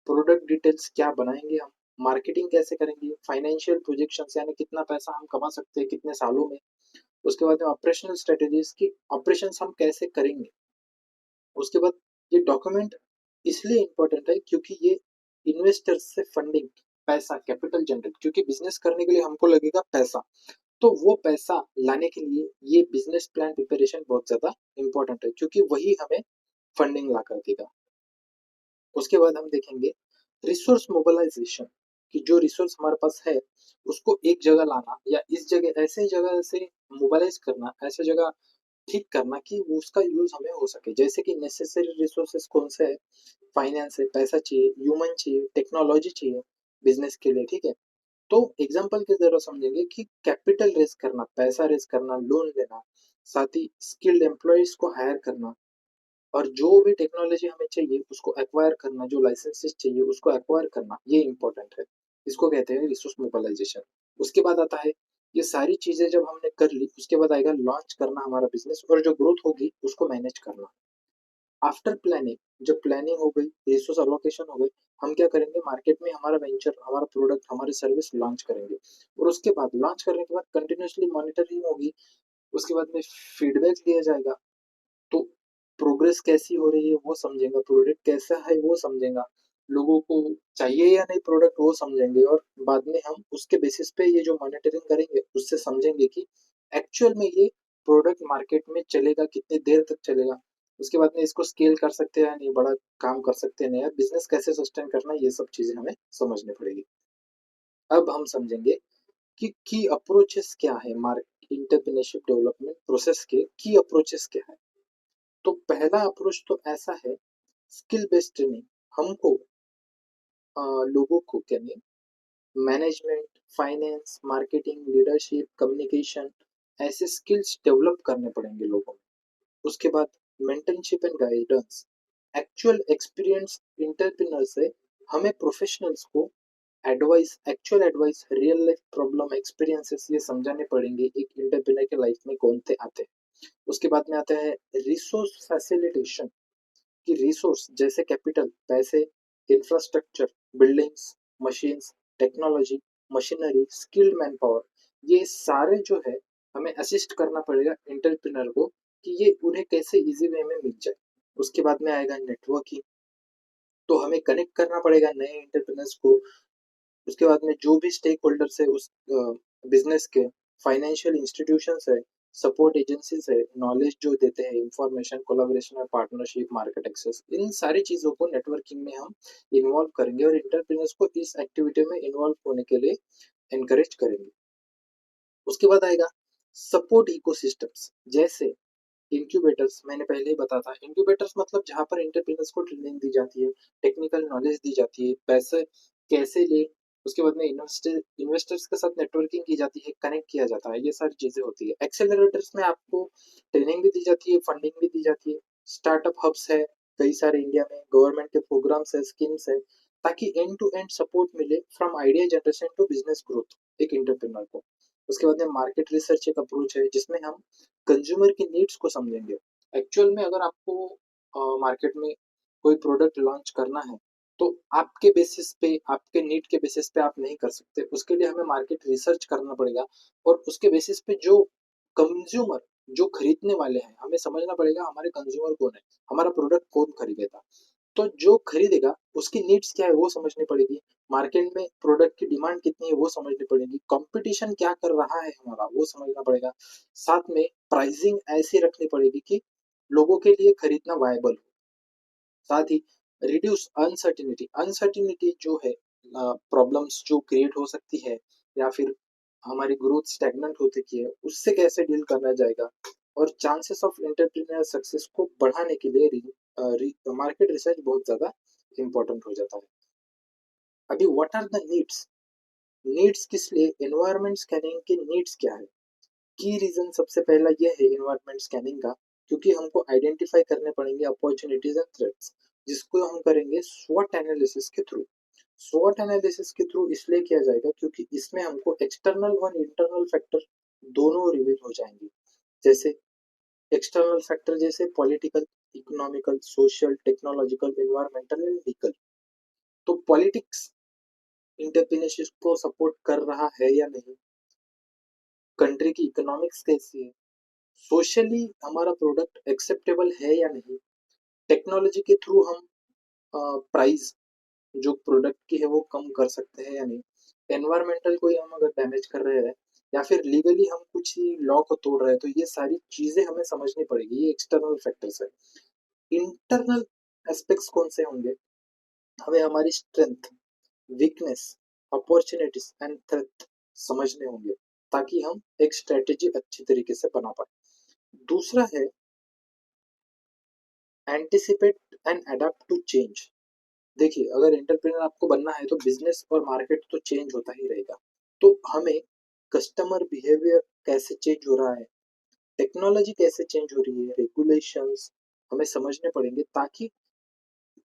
प्रोडक्ट डिटेल्स क्या बनाएंगे हम, मार्केटिंग कैसे करेंगे, फाइनेंशियल प्रोजेक्शंस यानी कितना पैसा हम कमा सकते हैं कितने सालों में, उसके बाद में ऑपरेशनल स्ट्रेटेजीज की ऑपरेशंस हम कैसे करेंगे। उसके बाद ये डॉक्यूमेंट इसलिए इम्पोर्टेंट है क्योंकि ये इन्वेस्टर्स से फंडिंग, पैसा कैपिटल जनरेट, क्योंकि बिजनेस करने के लिए हमको लगेगा पैसा, तो वो पैसा लाने के लिए ये बिजनेस प्लान प्रिपरेशन बहुत ज्यादा इम्पोर्टेंट है क्योंकि वही हमें फंडिंग ला कर देगा। उसके बाद हम देखेंगे रिसोर्स मोबिलाइजेशन, कि जो रिसोर्स हमारे पास है उसको एक जगह लाना या इस जगह ऐसे जगह से मोबिलाइज करना, ऐसे जगह ठीक करना कि वो उसका यूज हमें हो सके। जैसे कि नेसेसरी रिसोर्सेस कौन से है, फाइनेंस है, पैसा चाहिए, ह्यूमन चाहिए, टेक्नोलॉजी चाहिए बिजनेस के लिए, ठीक है। तो एग्जाम्पल की जरूरत समझेंगे कि कैपिटल रेज करना, पैसा रेज करना, लोन लेना, साथ ही स्किल्ड एम्प्लॉयज को हायर करना, और जो भी टेक्नोलॉजी हमें चाहिए उसको एक्वायर करना, जो लाइसेंसेस चाहिए उसको एक्वायर करना, ये इंपॉर्टेंट है। इसको कहते हैं रिसोर्स मोबिलाइजेशन। उसके बाद आता है, ये सारी चीजें जब हमने कर ली उसके बाद आएगा लॉन्च करना हमारा बिजनेस, और जो ग्रोथ होगी उसको मैनेज करना। आफ्टर प्लानिंग, जब प्लानिंग हो गई, रिसोर्स अलोकेशन हो गई, हम क्या करेंगे, मार्केट में हमारा वेंचर, हमारा प्रोडक्ट, हमारी सर्विस लॉन्च करेंगे। और उसके बाद लॉन्च करने के बाद कंटिन्यूसली मॉनिटरिंग होगी, उसके बाद में फीडबैक लिया जाएगा। तो प्रोग्रेस कैसी हो रही है वो समझेंगे, प्रोडक्ट कैसा है वो समझेगा, लोगों को चाहिए या नहीं प्रोडक्ट वो समझेंगे, और बाद में हम उसके बेसिस पे ये जो मॉनिटरिंग करेंगे उससे समझेंगे कि एक्चुअल में ये प्रोडक्ट मार्केट में चलेगा, कितनी देर तक चलेगा, उसके बाद में इसको स्केल कर सकते हैं या नहीं, बड़ा काम कर सकते हैं या बिजनेस कैसे सस्टेन करना, ये सब चीजें हमें समझनी पड़ेगी। अब हम समझेंगे कि की अप्रोचेस क्या है, मार्केट इंटरप्रेन्योरशिप डेवलपमेंट प्रोसेस के की अप्रोचेस क्या है। तो पहला अप्रोच तो ऐसा है, स्किल बेस्ड ट्रेनिंग। हमको लोगों को क्या नहीं, management, finance, marketing, leadership, communication, ऐसे स्किल्स डेवलप करने पड़ेंगे लोगों में। उसके बाद mentorship and guidance, actual experience entrepreneur से हमें प्रोफेशनल्स को advice, actual advice, real life problem experiences ये समझाने पड़ेंगे एक इंटरप्रेन्योर के लाइफ में कौन से आते हैं। उसके बाद में आता है रिसोर्स फैसिलिटेशन, कि रिसोर्स जैसे कैपिटल, पैसे, infrastructure, buildings, machines, technology, machinery, skilled man power, ये सारे जो है हमें असिस्ट करना पड़ेगा एंटरप्रेन्योर को कि ये उन्हें कैसे इजी वे में मिल जाए। उसके बाद में आएगा नेटवर्किंग, तो हमें कनेक्ट करना पड़ेगा नए एंटरप्रेन्योर्स को। उसके बाद में जो भी स्टेक होल्डर्स है उस बिजनेस के, फाइनेंशियल इंस्टीट्यूशंस है, सपोर्ट एजेंसीज है, नॉलेज जो देते हैं, इंफॉर्मेशन, कोलाबोरेशन और पार्टनरशिप, मार्केट एक्सेस, इन सारी चीजों को नेटवर्किंग में हम इन्वॉल्व करेंगे और इंटरप्रेन्योर्स को इस एक्टिविटी में इन्वॉल्व होने के लिए एनकरेज करेंगे। उसके बाद आएगा सपोर्ट इकोसिस्टम्स, जैसे इंक्यूबेटर्स, मैंने पहले ही बताया था, इंक्यूबेटर्स मतलब जहाँ पर एंटरप्रेन्योर्स को ट्रेनिंग दी जाती है, टेक्निकल नॉलेज दी जाती है, पैसे कैसे ले, उसके बाद में इन्वेस्टर्स के साथ नेटवर्किंग की जाती है, कनेक्ट किया जाता है, ये सारी चीजें होती है। एक्सेलरेटर्स में आपको ट्रेनिंग भी दी जाती है, फंडिंग भी दी जाती है। स्टार्टअप हब्स है कई सारे इंडिया में, गवर्नमेंट के प्रोग्राम्स है, स्कीम्स है, ताकि एंड टू एंड सपोर्ट मिले from idea generation to business growth एक इंटरप्रेन्योर को। उसके बाद में मार्केट रिसर्च एक अप्रोच है जिसमें हम कंज्यूमर की नीड्स को समझेंगे। एक्चुअल में अगर आपको मार्केट में कोई प्रोडक्ट लॉन्च करना है तो आपके बेसिस पे, आपके नीड के बेसिस पे आप नहीं कर सकते, उसके लिए हमें मार्केट रिसर्च करना पड़ेगा, और उसके बेसिस पे जो कंज्यूमर, जो खरीदने वाले हैं, हमें समझना पड़ेगा हमारे कंज्यूमर कौन है, हमारा प्रोडक्ट कौन खरीदेगा। तो जो खरीदेगा उसकी नीड्स क्या है वो समझनी पड़ेगी, मार्केट में प्रोडक्ट की डिमांड कितनी है वो समझनी पड़ेगी, कंपटीशन क्या कर रहा है हमारा वो समझना पड़ेगा, साथ में प्राइसिंग ऐसी रखनी पड़ेगी कि लोगों के लिए खरीदना वायबल हो। साथ ही रिड्यूस अनसर्टिनिटी, अनसर्टिनिटी जो है, प्रॉब्लम्स जो क्रिएट हो सकती है या फिर हमारी ग्रोथ स्टैग्नेंट हो चुकी है, उससे कैसे डील करना जाएगा, और चांसेस ऑफ एंटरप्रेन्योर सक्सेस को बढ़ाने के लिए मार्केट रिसर्च बहुत ज्यादा इंपॉर्टेंट हो जाता है। अभी what are the needs, needs किस लिए, एनवायरमेंट स्कैनिंग की नीड्स क्या है। की रीजन सबसे पहला यह है एनवायरमेंट स्कैनिंग का, क्योंकि हमको आइडेंटिफाई करने पड़ेंगे अपॉर्चुनिटीज एंड थ्रेट्स, जिसको हम करेंगे स्वॉट एनालिसिस के थ्रू। स्वॉट एनालिसिस के थ्रू इसलिए किया जाएगा क्योंकि इसमें हमको एक्सटर्नल और इंटरनल फैक्टर दोनों रिवील हो जाएंगे। जैसे एक्सटर्नल फैक्टर जैसे political, economical, social, technological, environmental and legal. तो पॉलिटिक्स एंटरप्रेन्योरशिप को सपोर्ट कर रहा है या नहीं, कंट्री की इकोनॉमिक्स कैसी है, सोशली हमारा प्रोडक्ट एक्सेप्टेबल है या नहीं, टेक्नोलॉजी के थ्रू हम प्राइस जो प्रोडक्ट की है वो कम कर सकते हैं या नहीं, एनवायरमेंटल कोई हम अगर डैमेज कर रहे हैं या फिर लीगली हम कुछ ही लॉ को तोड़ रहे हैं, तो ये सारी चीजें हमें समझनी पड़ेगी। ये एक्सटर्नल फैक्टर्स है। इंटरनल एस्पेक्ट्स कौन से होंगे, हमें हमारी strength, weakness, opportunities and threat समझने होंगे ताकि हम एक स्ट्रेटेजी अच्छी तरीके से बना पाए। दूसरा है anticipate and adapt to change. देखिए, अगर एंटरप्रेन्योर आपको बनना है तो बिजनेस और मार्केट तो चेंज होता ही रहेगा, तो हमें कस्टमर बिहेवियर कैसे चेंज हो रहा है, टेक्नोलॉजी कैसे चेंज हो रही है, रेगुलेशंस हमें समझने पड़ेंगे ताकि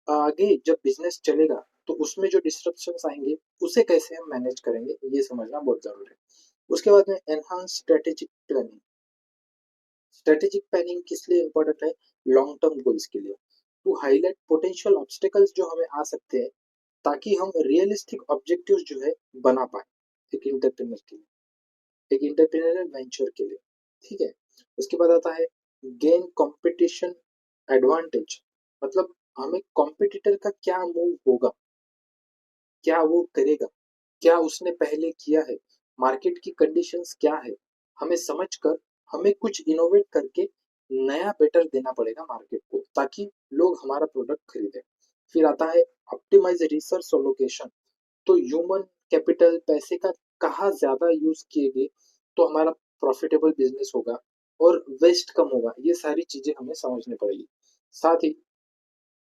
आगे जब बिजनेस चलेगा तो उसमें जो डिस्ट्रप्शंस आएंगे उसे कैसे हम मैनेज करेंगे, ये समझना बहुत जरूरी है। उसके बाद में enhance strategic planning. Strategic planning किस लिए इंपॉर्टेंट है, लॉन्ग टर्म गोल्स के लिए, टू हाईलाइट पोटेंशियल ऑब्स्टेकल्स जो हमें आ सकते हैं ताकि हम रियलिस्टिक ऑब्जेक्टिव्स जो है बना पाए एक इंटरप्रेन्योर के लिए, एक इंटरप्रेन्योरियल वेंचर के लिए। ठीक है। उसके बाद आता है गेन कंपटीशन एडवांटेज, मतलब हमें कॉम्पिटिटर का क्या मूव होगा, क्या वो करेगा, क्या उसने पहले किया है, मार्केट की कंडीशंस क्या है, हमें समझकर हमें कुछ इनोवेट करके नया बेटर देना पड़ेगा मार्केट को ताकि लोग हमारा प्रोडक्ट खरीदें। फिर आता है ऑप्टिमाइज रिसर्च लोकेशन, तो ह्यूमन कैपिटल, पैसे का कहाँ ज्यादा यूज किए गए तो हमारा प्रॉफिटेबल बिजनेस होगा और वेस्ट कम होगा, ये सारी चीजें हमें समझनी पड़ेगी। साथ ही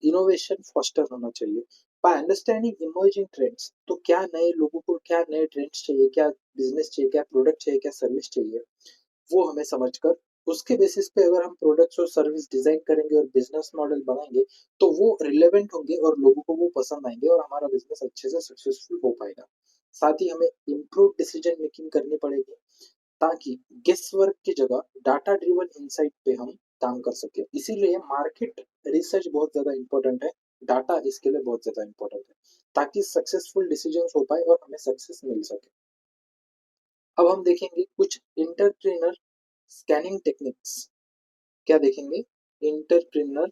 इनोवेशन फॉस्टर होना चाहिए बाय अंडरस्टैंडिंग इमर्जिंग ट्रेंड्स, तो क्या नए लोगों को क्या नए ट्रेंड्स चाहिए, क्या बिजनेस चाहिए, क्या प्रोडक्ट चाहिए, क्या सर्विस चाहिए, वो हमें समझकर उसके बेसिस पे अगर हम प्रोडक्ट्स और सर्विस डिजाइन करेंगे और बिजनेस मॉडल बनाएंगे तो वो रिलेवेंट होंगे और लोगों को वो पसंद आएंगे और हमारा बिजनेस अच्छे से सक्सेसफुल हो पाएगा। साथ ही हमें इम्प्रूव डिसीजन मेकिंग करनी पड़ेगी ताकि गेस वर्क की जगह डाटा ड्रिवन इंसाइट पे हम काम कर सके। इसीलिए मार्केट रिसर्च बहुत ज्यादा इंपॉर्टेंट है, डाटा इसके लिए बहुत ज्यादा इंपॉर्टेंट है ताकि सक्सेसफुल डिसीजन हो पाए और हमें सक्सेस मिल सके। अब हम देखेंगे कुछ इंटरप्रेनर स्कैनिंग टेक्निक्स। क्या देखेंगे, entrepreneur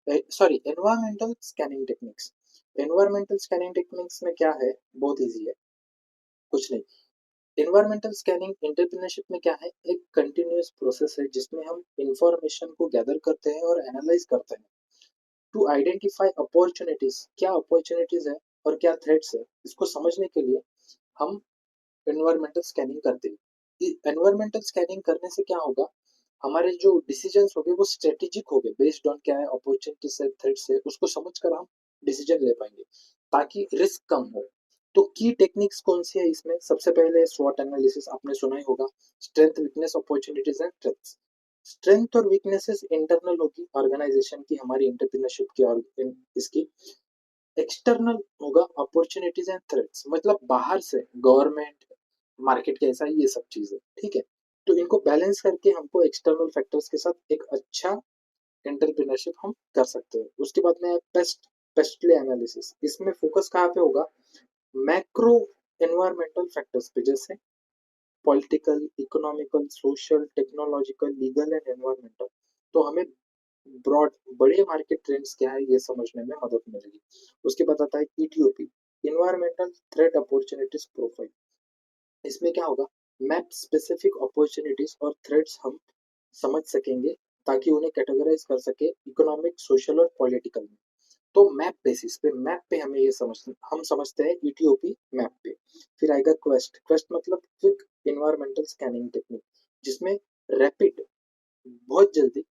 environmental scanning techniques. Environmental scanning techniques में क्या है, बहुत इजी है, कुछ नहीं। एनवायरमेंटल स्कैनिंग एंटरप्रेन्योरशिप में क्या है, एक कंटिन्यूअस प्रोसेस है जिसमें हम इंफॉर्मेशन को गैदर करते हैं और एनालाइज करते हैं टू आइडेंटिफाई अपॉर्चुनिटीज, क्या अपॉर्चुनिटीज है और क्या थ्रेट्स है, इसको समझने के लिए हम एनवायरमेंटल स्कैनिंग करते हैं। एनवायरमेंटल स्कैनिंग करने से क्या होगा, हमारे जो डिसीजंस होंगे वो स्ट्रेटेजिक होंगे, बेस्ड ऑन क्या है अपॉर्चुनिटीज है, थ्रेट्स है, उसको समझकर हम डिसीजन ले पाएंगे ताकि रिस्क कम हो। तो की टेक्निक्स कौन सी है इसमें, सबसे पहले स्वॉट एनालिसिस, आपने सुना ही होगा, strength, weakness, opportunities and threats. Strength और वीकनेसेस इंटरनल होगी ऑर्गेनाइजेशन की, हमारी इंटरप्रेन्योरशिप की और इसकी। एक्सटर्नल होगा अपॉर्चुनिटीज एंड थ्रेट्स, मतलब बाहर से गवर्नमेंट, मार्केट कैसा है, ये सब चीजें। ठीक है। तो इनको बैलेंस करके हमको एक्सटर्नल फैक्टर्स के साथ एक अच्छा एंटरप्रेन्योरशिप हम कर सकते हैं। उसके बाद में पेस्टली एनालिसिस, इसमें फोकस कहाँ पे होगा, मैक्रो एनवायरमेंटल फैक्टर्स पे, जैसे political, economical, social, technological, legal and environmental. तो हमें ब्रॉड बड़े मार्केट ट्रेंड्स क्या है ये समझने में मदद मिलेगी। उसके बाद आता है ईटीओपी, इन्वायरमेंटल थ्रेट अपॉर्चुनिटीज प्रोफाइल। इसमें क्या होगा, मैप स्पेसिफिक अपॉर्चुनिटीज और थ्रेट्स हम समझ सकेंगे ताकि उन्हें कैटेगराइज कर सके इकोनॉमिक, सोशल और पॉलिटिकल में। तो मैप बेसिस पे, मैप पे हमें ये हम समझते हैं ईटीओपी मैप पे। फिर आएगा क्वेस्ट। क्वेस्ट मतलब क्विक इन्वायरमेंटल स्कैनिंग टेक्निक, जिसमें रैपिड, बहुत जल्दी,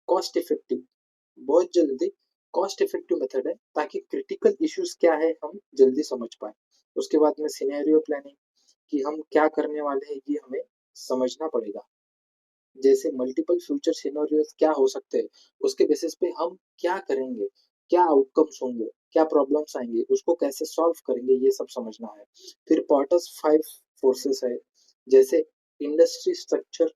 बहुत जल्दी कॉस्ट इफेक्टिव मेथड है ताकि क्रिटिकल इश्यूज क्या है हम जल्दी समझ पाए। उसके बाद में सिनेरियो प्लानिंग, कि हम क्या करने वाले हैं ये हमें समझना पड़ेगा, जैसे मल्टीपल फ्यूचर सिनेरियोस क्या हो सकते हैं, उसके बेसिस पे हम क्या करेंगे, क्या आउटकम्स होंगे, क्या प्रॉब्लम्स आएंगे, उसको कैसे सॉल्व करेंगे, ये सब समझना है। फिर पॉटर्स 5 फोर्सेस है, जैसे इंडस्ट्री स्ट्रक्चर,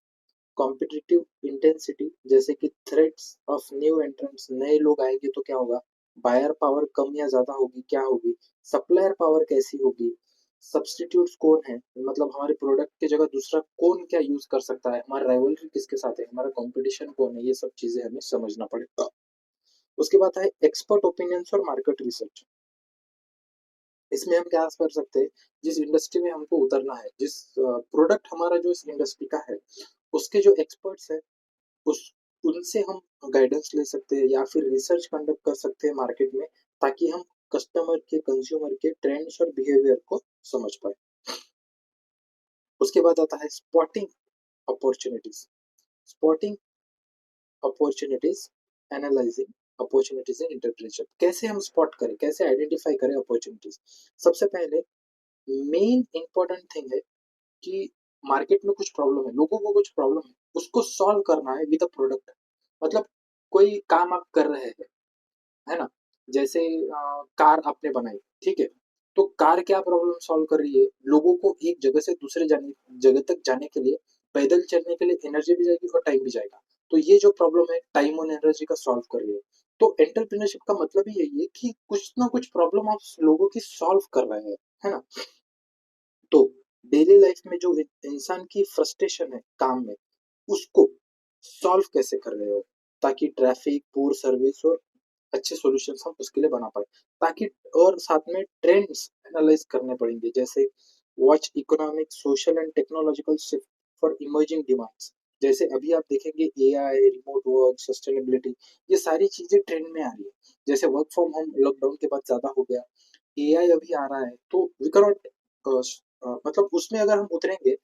कॉम्पिटिटिव इंटेंसिटी, जैसे कि थ्रेट्स ऑफ न्यू एंट्रेंट्स, नए लोग आएंगे तो क्या होगा, बायर पावर कम या ज्यादा होगी, क्या होगी, सप्लायर पावर कैसी होगी, सब्स्टिट्यूट्स कौन है, मतलब हमारे प्रोडक्ट की जगह दूसरा कौन क्या यूज कर सकता है, हमारा राइवलरी किसके साथ है, हमारा कंपटीशन कौन है, ये सब चीजें हमें समझना पड़ेगा। उसके बाद है एक्सपर्ट ओपिनियंस और मार्केट रिसर्च। इसमें हम क्या कर सकते हैं, जिस इंडस्ट्री में हमको उतरना है, जिस प्रोडक्ट हमारा जो इस इंडस्ट्री का है, उसके जो एक्सपर्ट्स है, उस उनसे हम गाइडेंस ले सकते हैं या फिर रिसर्च कंडक्ट कर सकते हैं मार्केट में, ताकि हम कस्टमर के, कंज्यूमर के ट्रेंड्स और बिहेवियर को समझ पाए। उसके बाद आता है spotting opportunities. Spotting opportunities, analysing opportunities in entrepreneurship. कैसे हम स्पॉट करें, कैसे आइडेंटिफाई करें अपॉर्चुनिटीज। सबसे पहले मेन इंपॉर्टेंट थिंग है कि मार्केट में कुछ प्रॉब्लम है, लोगों को कुछ प्रॉब्लम है, उसको सॉल्व करना है विद अ प्रोडक्ट। मतलब कोई काम आप कर रहे हैं, है ना, जैसे कार आपने बनाई, ठीक है, तो कार क्या प्रॉब्लम सॉल्व कर रही है, लोगों को एक जगह से दूसरे जगह तक जाने के लिए पैदल चलने के लिए एनर्जी भी जाएगी और टाइम भी जाएगा, तो ये जो प्रॉब्लम है टाइम और एनर्जी का सॉल्व कर रही है। तो एंटरप्रेन्योरशिप का मतलब ही यही है कि कुछ ना कुछ प्रॉब्लम आप लोगों की सॉल्व कर रहे हैं, है ना। तो डेली लाइफ में जो इंसान की फ्रस्ट्रेशन है काम में, उसको सॉल्व कैसे कर रहे हो, ताकि ट्रैफिक, पुअर सर्विस और अच्छे सॉल्यूशंस हम उसके लिए बना पाए, ताकि, और साथ में ट्रेंड्स एनालाइज करने पड़ेंगे, जैसे watch economic, social and technological shift for emerging demands. जैसे अभी आप देखेंगे एआई, रिमोट वर्क, सस्टेनेबिलिटी, ये सारी चीजें ट्रेंड में आ रही है। जैसे वर्क फ्रॉम होम लॉकडाउन के बाद ज्यादा हो गया, एआई अभी आ रहा है, तो वी कैनॉट, मतलब उसमें अगर हम उतरेंगे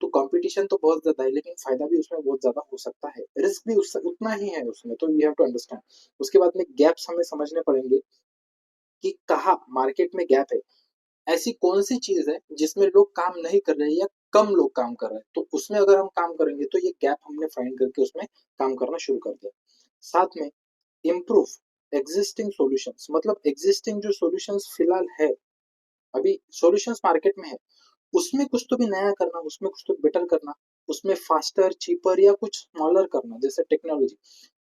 तो कंपटीशन तो बहुत ज्यादा है, लेकिन फायदा भी उसमें बहुत ज्यादा हो सकता है, रिस्क भी उतना ही है उसमें, तो वी हैव टू अंडरस्टैंड। उसके बाद में गैप्स हमें समझने पड़ेंगे कि कहाँ मार्केट में गैप है, ऐसी कौन सी चीज है जिसमें लोग काम नहीं कर रहे हैं या कम लोग काम कर रहे हैं, तो उसमें अगर हम काम करेंगे तो ये गैप हमने फाइंड करके उसमें काम करना शुरू कर दिया। साथ में इम्प्रूव एग्जिस्टिंग सॉल्यूशंस, मतलब एग्जिस्टिंग जो सॉल्यूशंस फिलहाल है, अभी सॉल्यूशंस मार्केट में है, उसमें कुछ तो भी नया करना, उसमें कुछ तो बेटर करना, उसमें फास्टर, चीपर या कुछ स्मॉलर करना। जैसे टेक्नोलॉजी,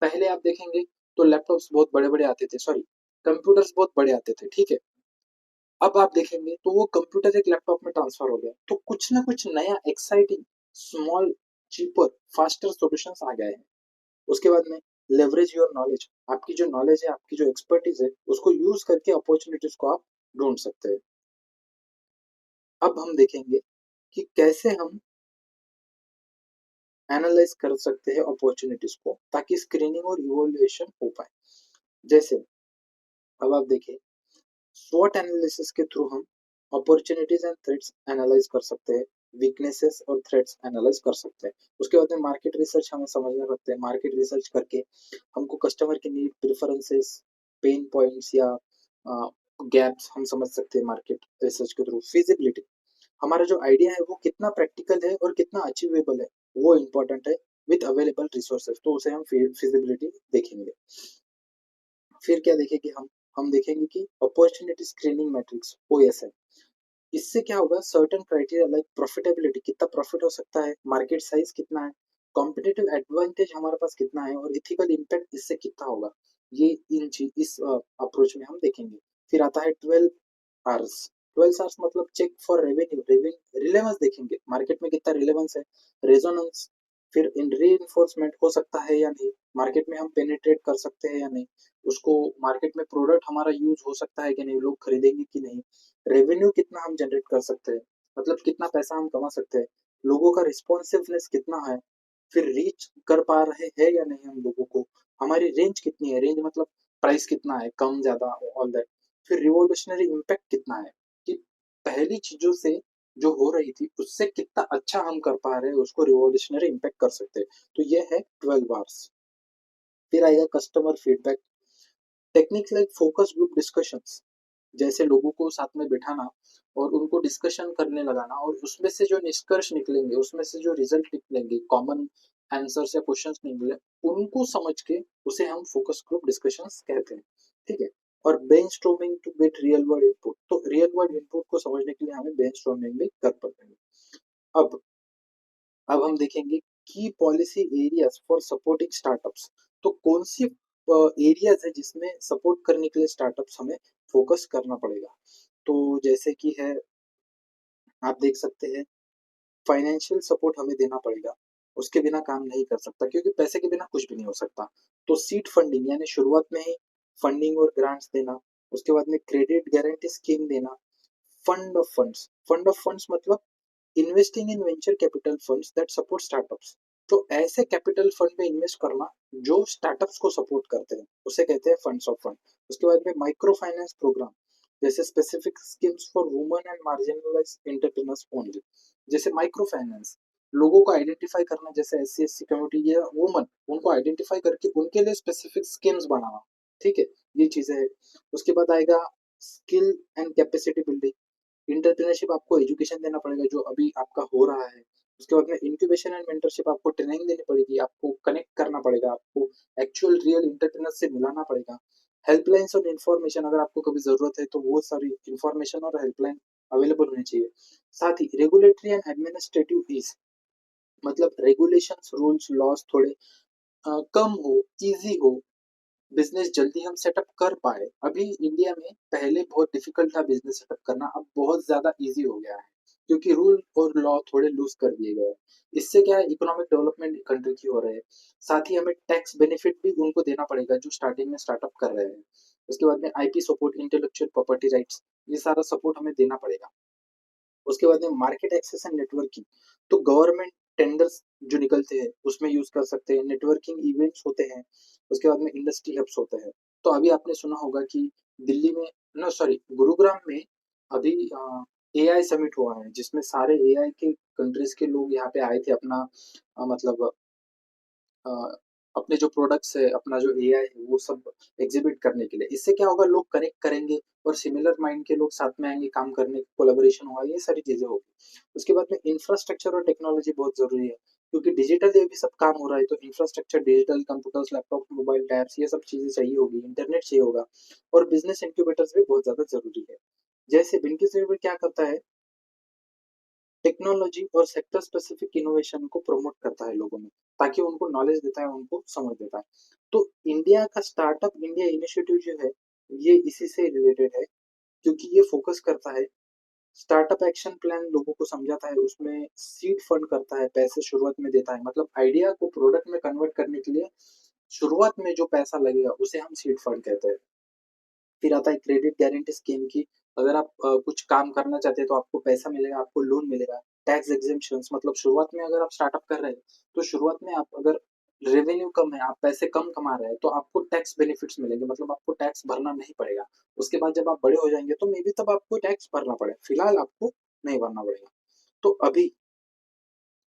पहले आप देखेंगे तो लैपटॉप्स बहुत बड़े बड़े आते थे, सॉरी, कंप्यूटर्स बहुत बड़े आते थे, ठीक है, अब आप देखेंगे तो वो कंप्यूटर एक लैपटॉप में ट्रांसफर हो गया, तो कुछ ना कुछ नया exciting, small, cheaper, faster solutions आ गए हैं। उसके बाद में लेवरेज योर नॉलेज, आपकी जो नॉलेज है, आपकी जो एक्सपर्टीज है, उसको यूज करके अपॉर्चुनिटीज को आप ढूंढ सकते हैं। अब हम देखेंगे कि कैसे हम एनालाइज कर सकते हैं अपॉर्चुनिटीज को, ताकि स्क्रीनिंग और इवोल्यूशन हो पाए। जैसे अब आप देखिए, स्वॉट एनालिसिस के थ्रू हम अपॉर्चुनिटीज एंड थ्रेट्स एनालाइज कर सकते हैं, वीकनेसेस और थ्रेट्स एनालाइज कर सकते हैं। उसके बाद में मार्केट रिसर्च हमें समझना सकते हैं, मार्केट रिसर्च करके हमको कस्टमर की नीड, प्रेफरेंसेस, पेन पॉइंट्स या गैप्स हम समझ सकते हैं मार्केट रिसर्च के थ्रू। फिजिबिलिटी, हमारा जो आइडिया है वो कितना प्रैक्टिकल है और कितना अचीवेबल है, वो इम्पोर्टेंट है, विद अवेलेबल रिसोर्सेज, तो उसे हम फिजिबिलिटी देखेंगे। फिर क्या देखेंगे हम देखेंगे कि अपॉर्चुनिटी स्क्रीनिंग मैट्रिक्स, OSM, इससे क्या होगा, सर्टेन क्राइटेरिया लाइक प्रॉफिटेबिलिटी, कितना प्रॉफिट हो सकता है, मार्केट साइज कितना है, कॉम्पिटिटिव एडवांटेज हमारे पास कितना है, और इथिकल इम्पैक्ट इससे कितना होगा, ये इन चीज इस अप्रोच में हम देखेंगे। फिर आता है 12 आवर्स। 12 आवर्स मतलब चेक फॉर रेवेन्यू, रिलेवेंस देखेंगे, मार्केट में कितना रिलेवेंस है, रेजोनेंस, फिर इन रीइंफोर्समेंट हो सकता है या नहीं, मार्केट में हम पेनिट्रेट कर सकते हैं या नहीं, उसको मार्केट में प्रोडक्ट हमारा यूज हो सकता है कि नहीं, लोग खरीदेंगे कि नहीं, रेवेन्यू कितना हम जनरेट कर सकते हैं, मतलब कितना पैसा हम कमा सकते हैं, लोगों का रिस्पॉन्सिवनेस कितना है, फिर रीच कर पा रहे हैं या नहीं हम लोगों को, हमारी रेंज कितनी है, रेंज मतलब प्राइस कितना है, कम ज्यादा, ऑल दैट। फिर रिवोल्यूशनरी इम्पैक्ट कितना है, कि पहली चीजों से जो हो रही थी उससे कितना अच्छा हम कर पा रहे हैं, उसको रिवोल्यूशनरी इम्पैक्ट कर सकते हैं। तो ये है 12 आवर्स। फिर आएगा customer feedback, techniques like focus group discussions, जैसे लोगों को साथ में बिठाना और उनको डिस्कशन करने लगाना, और उसमें से जो निष्कर्ष निकलेंगे, उसमें से जो रिजल्ट निकलेंगे, कॉमन आंसर्स या क्वेश्चंस निकले, उनको समझ के उसे हम फोकस ग्रुप डिस्कशंस कहते हैं, ठीक है। और brainstorming to get real world input, तो रियल वर्ल्ड इनपुट को समझने के लिए हमें ब्रेनस्टॉर्मिंग भी कर पड़ेंगे। अब अब हम देखेंगे की policy areas for supporting startups. तो कौन सी एरियाज है जिसमें सपोर्ट करने के लिए स्टार्टअप्स हमें फोकस करना पड़ेगा। तो जैसे कि है, आप देख सकते हैं, फाइनेंशियल सपोर्ट हमें देना पड़ेगा, उसके बिना काम नहीं कर सकता, क्योंकि पैसे के बिना कुछ भी नहीं हो सकता। तो सीड फंडिंग यानी शुरुआत में ही फंडिंग और ग्रांट्स देना, उसके बाद में क्रेडिट गारंटी स्कीम देना, फंड ऑफ फंड्स मतलब investing in venture capital funds that support startups. तो ऐसे कैपिटल फंड में इन्वेस्ट करना जो स्टार्टअप्स को सपोर्ट करते हैं, उसे कहते हैं फंड्स ऑफ फंड। उसके बाद में माइक्रो फाइनेंस प्रोग्राम, जैसे specific schemes for women and marginalise entrepreneurs only. जैसे माइक्रो फाइनेंस, लोगों को आइडेंटिफाई करना, जैसे SC/SC कम्युनिटी या वुमन, उनको आइडेंटिफाई करके उनके लिए स्पेसिफिक स्कीम्स बनाना। ठीक है, ये चीजें है। उसके बाद आएगा skill and capacity building. Entrepreneurship आपको एजुकेशन देना पड़ेगा जो अभी आपका हो रहा है। उसके बाद में इंक्यूबेशन एंड मेंटरशिप, आपको ट्रेनिंग देनी पड़ेगी, आपको कनेक्ट करना पड़ेगा, आपको एक्चुअल रियल एंटरप्रेन्योर से मिलाना पड़ेगा। हेल्पलाइंस और इन्फॉर्मेशन, अगर आपको कभी जरूरत है तो वो सारी इन्फॉर्मेशन और हेल्पलाइन अवेलेबल होनी चाहिए। साथ ही रेगुलेटरी एंड एडमिनिस्ट्रेटिव ईज, मतलब रेगुलेशंस, रूल्स, लॉस थोड़े कम हो, इजी हो, बिजनेस जल्दी हम सेटअप कर पाए। अभी इंडिया में पहले बहुत डिफिकल्ट था बिजनेस सेटअप करना, अब बहुत ज्यादा इजी हो गया है, क्योंकि रूल और लॉ थोड़े लूज कर दिए गए हैं। इससे क्या है, इकोनॉमिक डेवलपमेंट कंट्री की हो रहे हैं। साथ ही हमें टैक्स बेनिफिट भी उनको देना पड़ेगा जो स्टार्टिंग में स्टार्टअप कर रहे हैं। उसके बाद में IP support, intellectual property rights, ये सारा सपोर्ट हमें देना पड़ेगा। उसके बाद में मार्केट एक्सेस एंड नेटवर्किंग, तो गवर्नमेंट टेंडर्स जो निकलते हैं उसमें यूज कर सकते हैं, नेटवर्किंग इवेंट्स होते हैं। उसके बाद में इंडस्ट्री हब्स होते हैं। तो अभी आपने सुना होगा कि दिल्ली में, नो सॉरी, गुरुग्राम में अभी AI समिट हुआ है, जिसमें सारे AI के कंट्रीज के लोग यहाँ पे आए थे अपना मतलब अ, अपने जो प्रोडक्ट्स है, अपना जो AI है, वो सब एग्जिबिट करने के लिए। इससे क्या होगा, लोग कनेक्ट करेंगे और सिमिलर माइंड के लोग साथ में आएंगे, काम करने, कोलैबोरेशन होगा, ये सारी चीजें होगी। उसके बाद में इंफ्रास्ट्रक्चर और टेक्नोलॉजी बहुत जरूरी है, क्योंकि डिजिटल ये भी सब काम हो रहा है, तो infrastructure, digital computers, laptop, mobile tabs, ये सब चीजें चाहिए होगी, इंटरनेट चाहिए होगा। और बिजनेस इंक्यूबेटर्स भी बहुत ज्यादा जरूरी है। जैसे बिनकिस क्या करता है, टेक्नोलॉजी और सेक्टर स्पेसिफिक इनोवेशन को प्रमोट करता है लोगों में, ताकि उनको नॉलेज देता है, उनको समझ देता है। तो इंडिया का स्टार्टअप इंडिया इनिशिएटिव जो है, ये इसी से रिलेटेड है, क्योंकि ये फोकस करता है, स्टार्टअप एक्शन प्लान लोगों को समझाता है, उसमें सीड फंड करता है, पैसे शुरुआत में देता है, मतलब आइडिया को प्रोडक्ट में कन्वर्ट करने के लिए शुरुआत में जो पैसा लगेगा उसे हम सीड फंड कहते हैं। फिर आता है क्रेडिट गारंटी स्कीम की, अगर आप कुछ काम करना चाहते हैं तो आपको पैसा मिलेगा, आपको लोन मिलेगा। टैक्स एग्जेम्पशंस, मतलब शुरुआत में अगर आप स्टार्टअप कर रहे हैं, तो शुरुआत में आप अगर रेवेन्यू कम है, आप पैसे कम कमा रहे हैं, तो आपको टैक्स बेनिफिट्स मिलेंगे, मतलब आपको टैक्स भरना नहीं पड़ेगा। उसके बाद जब आप बड़े हो जाएंगे तो मे बी तब आपको टैक्स भरना पड़े, फिलहाल आपको नहीं भरना पड़ेगा। तो अभी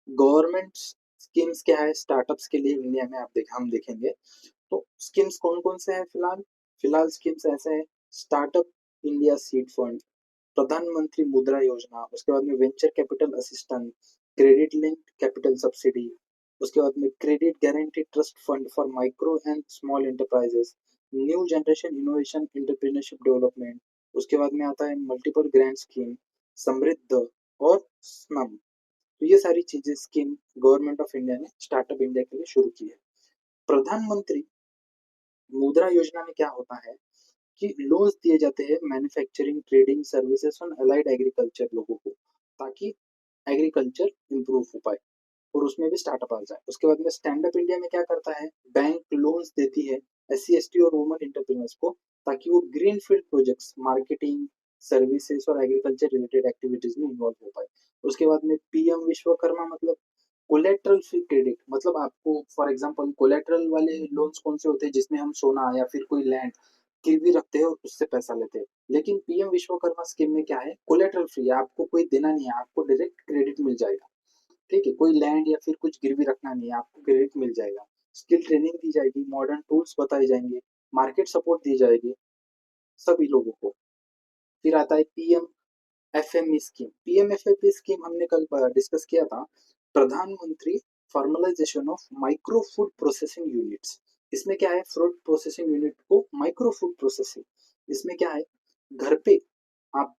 गवर्नमेंट स्कीम्स क्या है स्टार्टअप्स के लिए इंडिया में, हम देखेंगे तो स्कीम्स कौन कौन से हैं फिलहाल। फिलहाल स्कीम्स ऐसे हैं, स्टार्टअप इंडिया सीड फंड, प्रधानमंत्री मुद्रा योजना, उसके बाद में venture capital assistance, credit linked capital subsidy, उसके बाद में credit guarantee trust fund for micro and small enterprises, new generation innovation entrepreneurship development. उसके बाद में आता है मल्टीपल ग्रांट स्कीम, समृद्ध और स्नम। तो ये सारी चीजें स्कीम गवर्नमेंट ऑफ इंडिया ने स्टार्टअप इंडिया के लिए शुरू की है। प्रधानमंत्री मुद्रा योजना में क्या होता है कि लोन्स दिए जाते हैं मैन्युफैक्चरिंग, ट्रेडिंग, सर्विसेज और अलाइड एग्रीकल्चर लोगों को, ताकि एग्रीकल्चर इंप्रूव हो पाए और उसमें भी स्टार्टअप आ जाए। उसके बाद में स्टैंड अप इंडिया में क्या करता है, बैंक लोन्स देती है SC/ST और वुमन एंटरप्रेन्योर्स को, ताकि वो green field projects, marketing, services और एग्रीकल्चर रिलेटेड एक्टिविटीज में इन्वॉल्व हो पाए। उसके बाद में PM विश्वकर्मा, मतलब कोलेट्रल फ्री क्रेडिट, मतलब आपको फॉर एग्जांपल कोलेट्रल वाले लोन्स कौन से होते हैं, जिसमें हम सोना या फिर कोई लैंड गिरवी रखते हैं और उससे पैसा लेते हैं। लेकिन PM विश्वकर्मा स्कीम में क्या है, कोलेट्रल फ्री है, आपको कोई देना नहीं है, आपको डायरेक्ट क्रेडिट मिल जाएगा। ठीक है, कोई लैंड या फिर कुछ गिरवी रखना नहीं है, आपको क्रेडिट मिल जाएगा। स्किल ट्रेनिंग दी जाएगी, मॉडर्न टूल्स बताए जाएंगे, मार्केट सपोर्ट दी जाएगी सभी लोगों को। फिर आता है PMFME स्कीम। PMFME स्कीम हमने कल डिस्कस किया था, प्रधानमंत्री formalisation of micro food processing units. इसमें क्या है, फूड प्रोसेसिंग यूनिट को माइक्रो फूड प्रोसेसिंग, इसमें क्या है, घर पे आप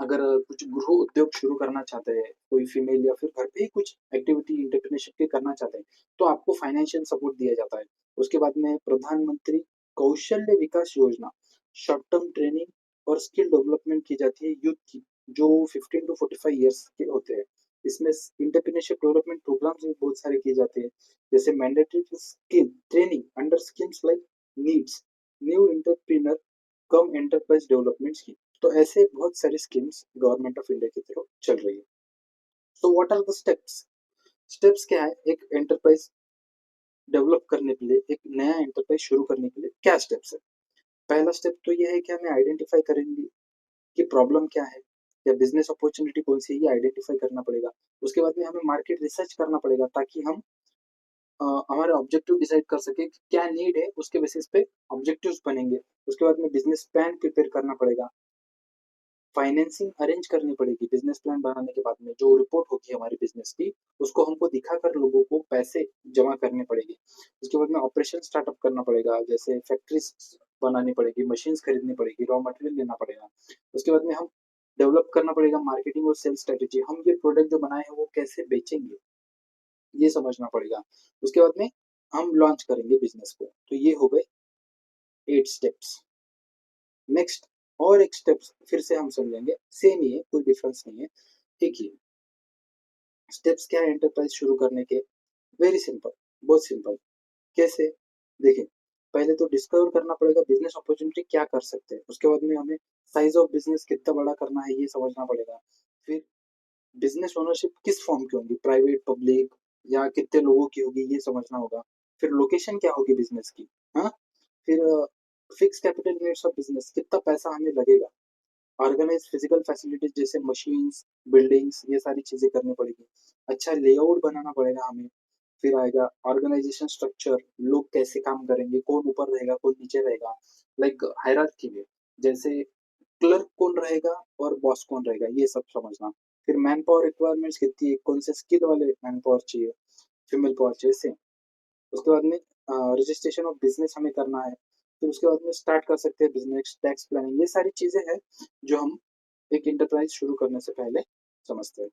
अगर कुछ गृह उद्योग शुरू करना चाहते हैं कोई फीमेल या फिर घर पे ही कुछ एक्टिविटी एंटरप्रेन्योरशिप के करना चाहते हैं तो आपको फाइनेंशियल सपोर्ट दिया जाता है। उसके बाद में प्रधानमंत्री कौशल्य विकास योजना, शॉर्ट टर्म ट्रेनिंग और स्किल डेवलपमेंट की जाती है यूथ की, जो 15 टू 45 ईयर्स के होते हैं। इसमें एंटरप्रेन्योरशिप डेवलपमेंट प्रोग्राम्स भी बहुत सारे किए जाते हैं, जैसे mandatory skill training under schemes like needs, new entrepreneur cum enterprise development scheme. तो ऐसे बहुत सारी स्कीम्स गवर्नमेंट ऑफ इंडिया की तरफ चल रही है। So what are the steps? Steps क्या है एक एंटरप्राइज डेवलप करने के लिए, एक नया एंटरप्राइज शुरू करने के लिए क्या स्टेप्स है? पहला स्टेप तो ये है कि हमें आइडेंटिफाई करेंगे कि प्रॉब्लम क्या है या बिजनेस अपॉर्चुनिटी कौन सी है, ये आइडेंटिफाई करना पड़ेगा। उसके बाद में हमें मार्केट रिसर्च करना पड़ेगा ताकि हम हमारे ऑब्जेक्टिव डिसाइड कर सके कि क्या नीड है, उसके बेसिस पे ऑब्जेक्टिव्स बनेंगे। उसके बाद में बिजनेस प्लान प्रिपेयर करना पड़ेगा, फाइनेंसिंग अरेंज करनी पड़ेगी। बिजनेस प्लान बनाने के बाद में जो रिपोर्ट होगी हमारी बिजनेस की, उसको हमको दिखाकर लोगों को पैसे जमा करने पड़ेंगे। उसके बाद में ऑपरेशन स्टार्टअप करना पड़ेगा, जैसे फैक्ट्रीज बनानी पड़ेगी, मशीन्स खरीदनी पड़ेगी, रॉ मटेरियल लेना पड़ेगा। उसके बाद में हम डेवलप करना पड़ेगा मार्केटिंग और सेल्स स्ट्रेटेजी, हम ये प्रोडक्ट जो बनाए हैं वो कैसे बेचेंगे, ये समझना पड़ेगा। उसके बाद में हम लॉन्च करेंगे बिजनेस को। तो ये हो गए 8 स्टेप्स। नेक्स्ट और एक स्टेप्स फिर से हम समझेंगे, सेम ही है, कोई डिफरेंस नहीं है, एक ही। स्टेप्स क्या है एंटरप्राइज शुरू करने के? वेरी सिंपल, बहुत सिंपल। कैसे? देखिए, पहले तो डिस्कवर करना पड़ेगा बिजनेस अपॉर्चुनिटी क्या कर सकते हैं। उसके बाद में हमें साइज ऑफ बिजनेस कितना बड़ा करना है ये समझना पड़ेगा। फिर बिजनेस ओनरशिप किस फॉर्म की होगी, प्राइवेट, पब्लिक या कितने लोगों की होगी, ये समझना होगा। फिर लोकेशन क्या होगी बिजनेस की, हाँ। फिर fix capital needs of business, कितना पैसा हमें लगेगा। ऑर्गेनाइज फिजिकल फैसिलिटीज जैसे मशीन्स, बिल्डिंग्स, ये सारी चीजें करनी पड़ेगी। अच्छा लेआउट बनाना पड़ेगा हमें। फिर आएगा ऑर्गेनाइजेशन स्ट्रक्चर, लोग कैसे काम करेंगे, कौन ऊपर रहेगा कौन नीचे रहेगा, लाइक हायरार्की में, जैसे क्लर्क कौन रहेगा और बॉस कौन रहेगा, ये सब समझना। फिर मैन पावर रिक्वायरमेंट्स कितनी है, कौन से स्किल वाले मैन पावर चाहिए, फीमेल पावर चाहिए, सेम। उसके बाद में रजिस्ट्रेशन ऑफ बिजनेस हमें करना है। फिर उसके बाद में स्टार्ट कर सकते हैं बिजनेस, टैक्स प्लानिंग, ये सारी चीजें हैं जो हम एक इंटरप्राइज शुरू करने से पहले समझते हैं।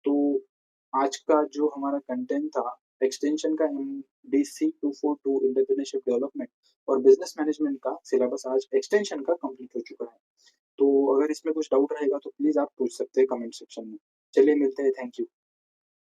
तो आज का जो हमारा कंटेंट था एक्सटेंशन का, MDC 242 एंटरप्रेन्योरशिप डेवलपमेंट और बिजनेस मैनेजमेंट का सिलेबस आज एक्सटेंशन का कंप्लीट हो चुका है। तो अगर इसमें कुछ डाउट रहेगा तो प्लीज आप पूछ सकते हैं कमेंट सेक्शन में। चलिए मिलते हैं, थैंक यू।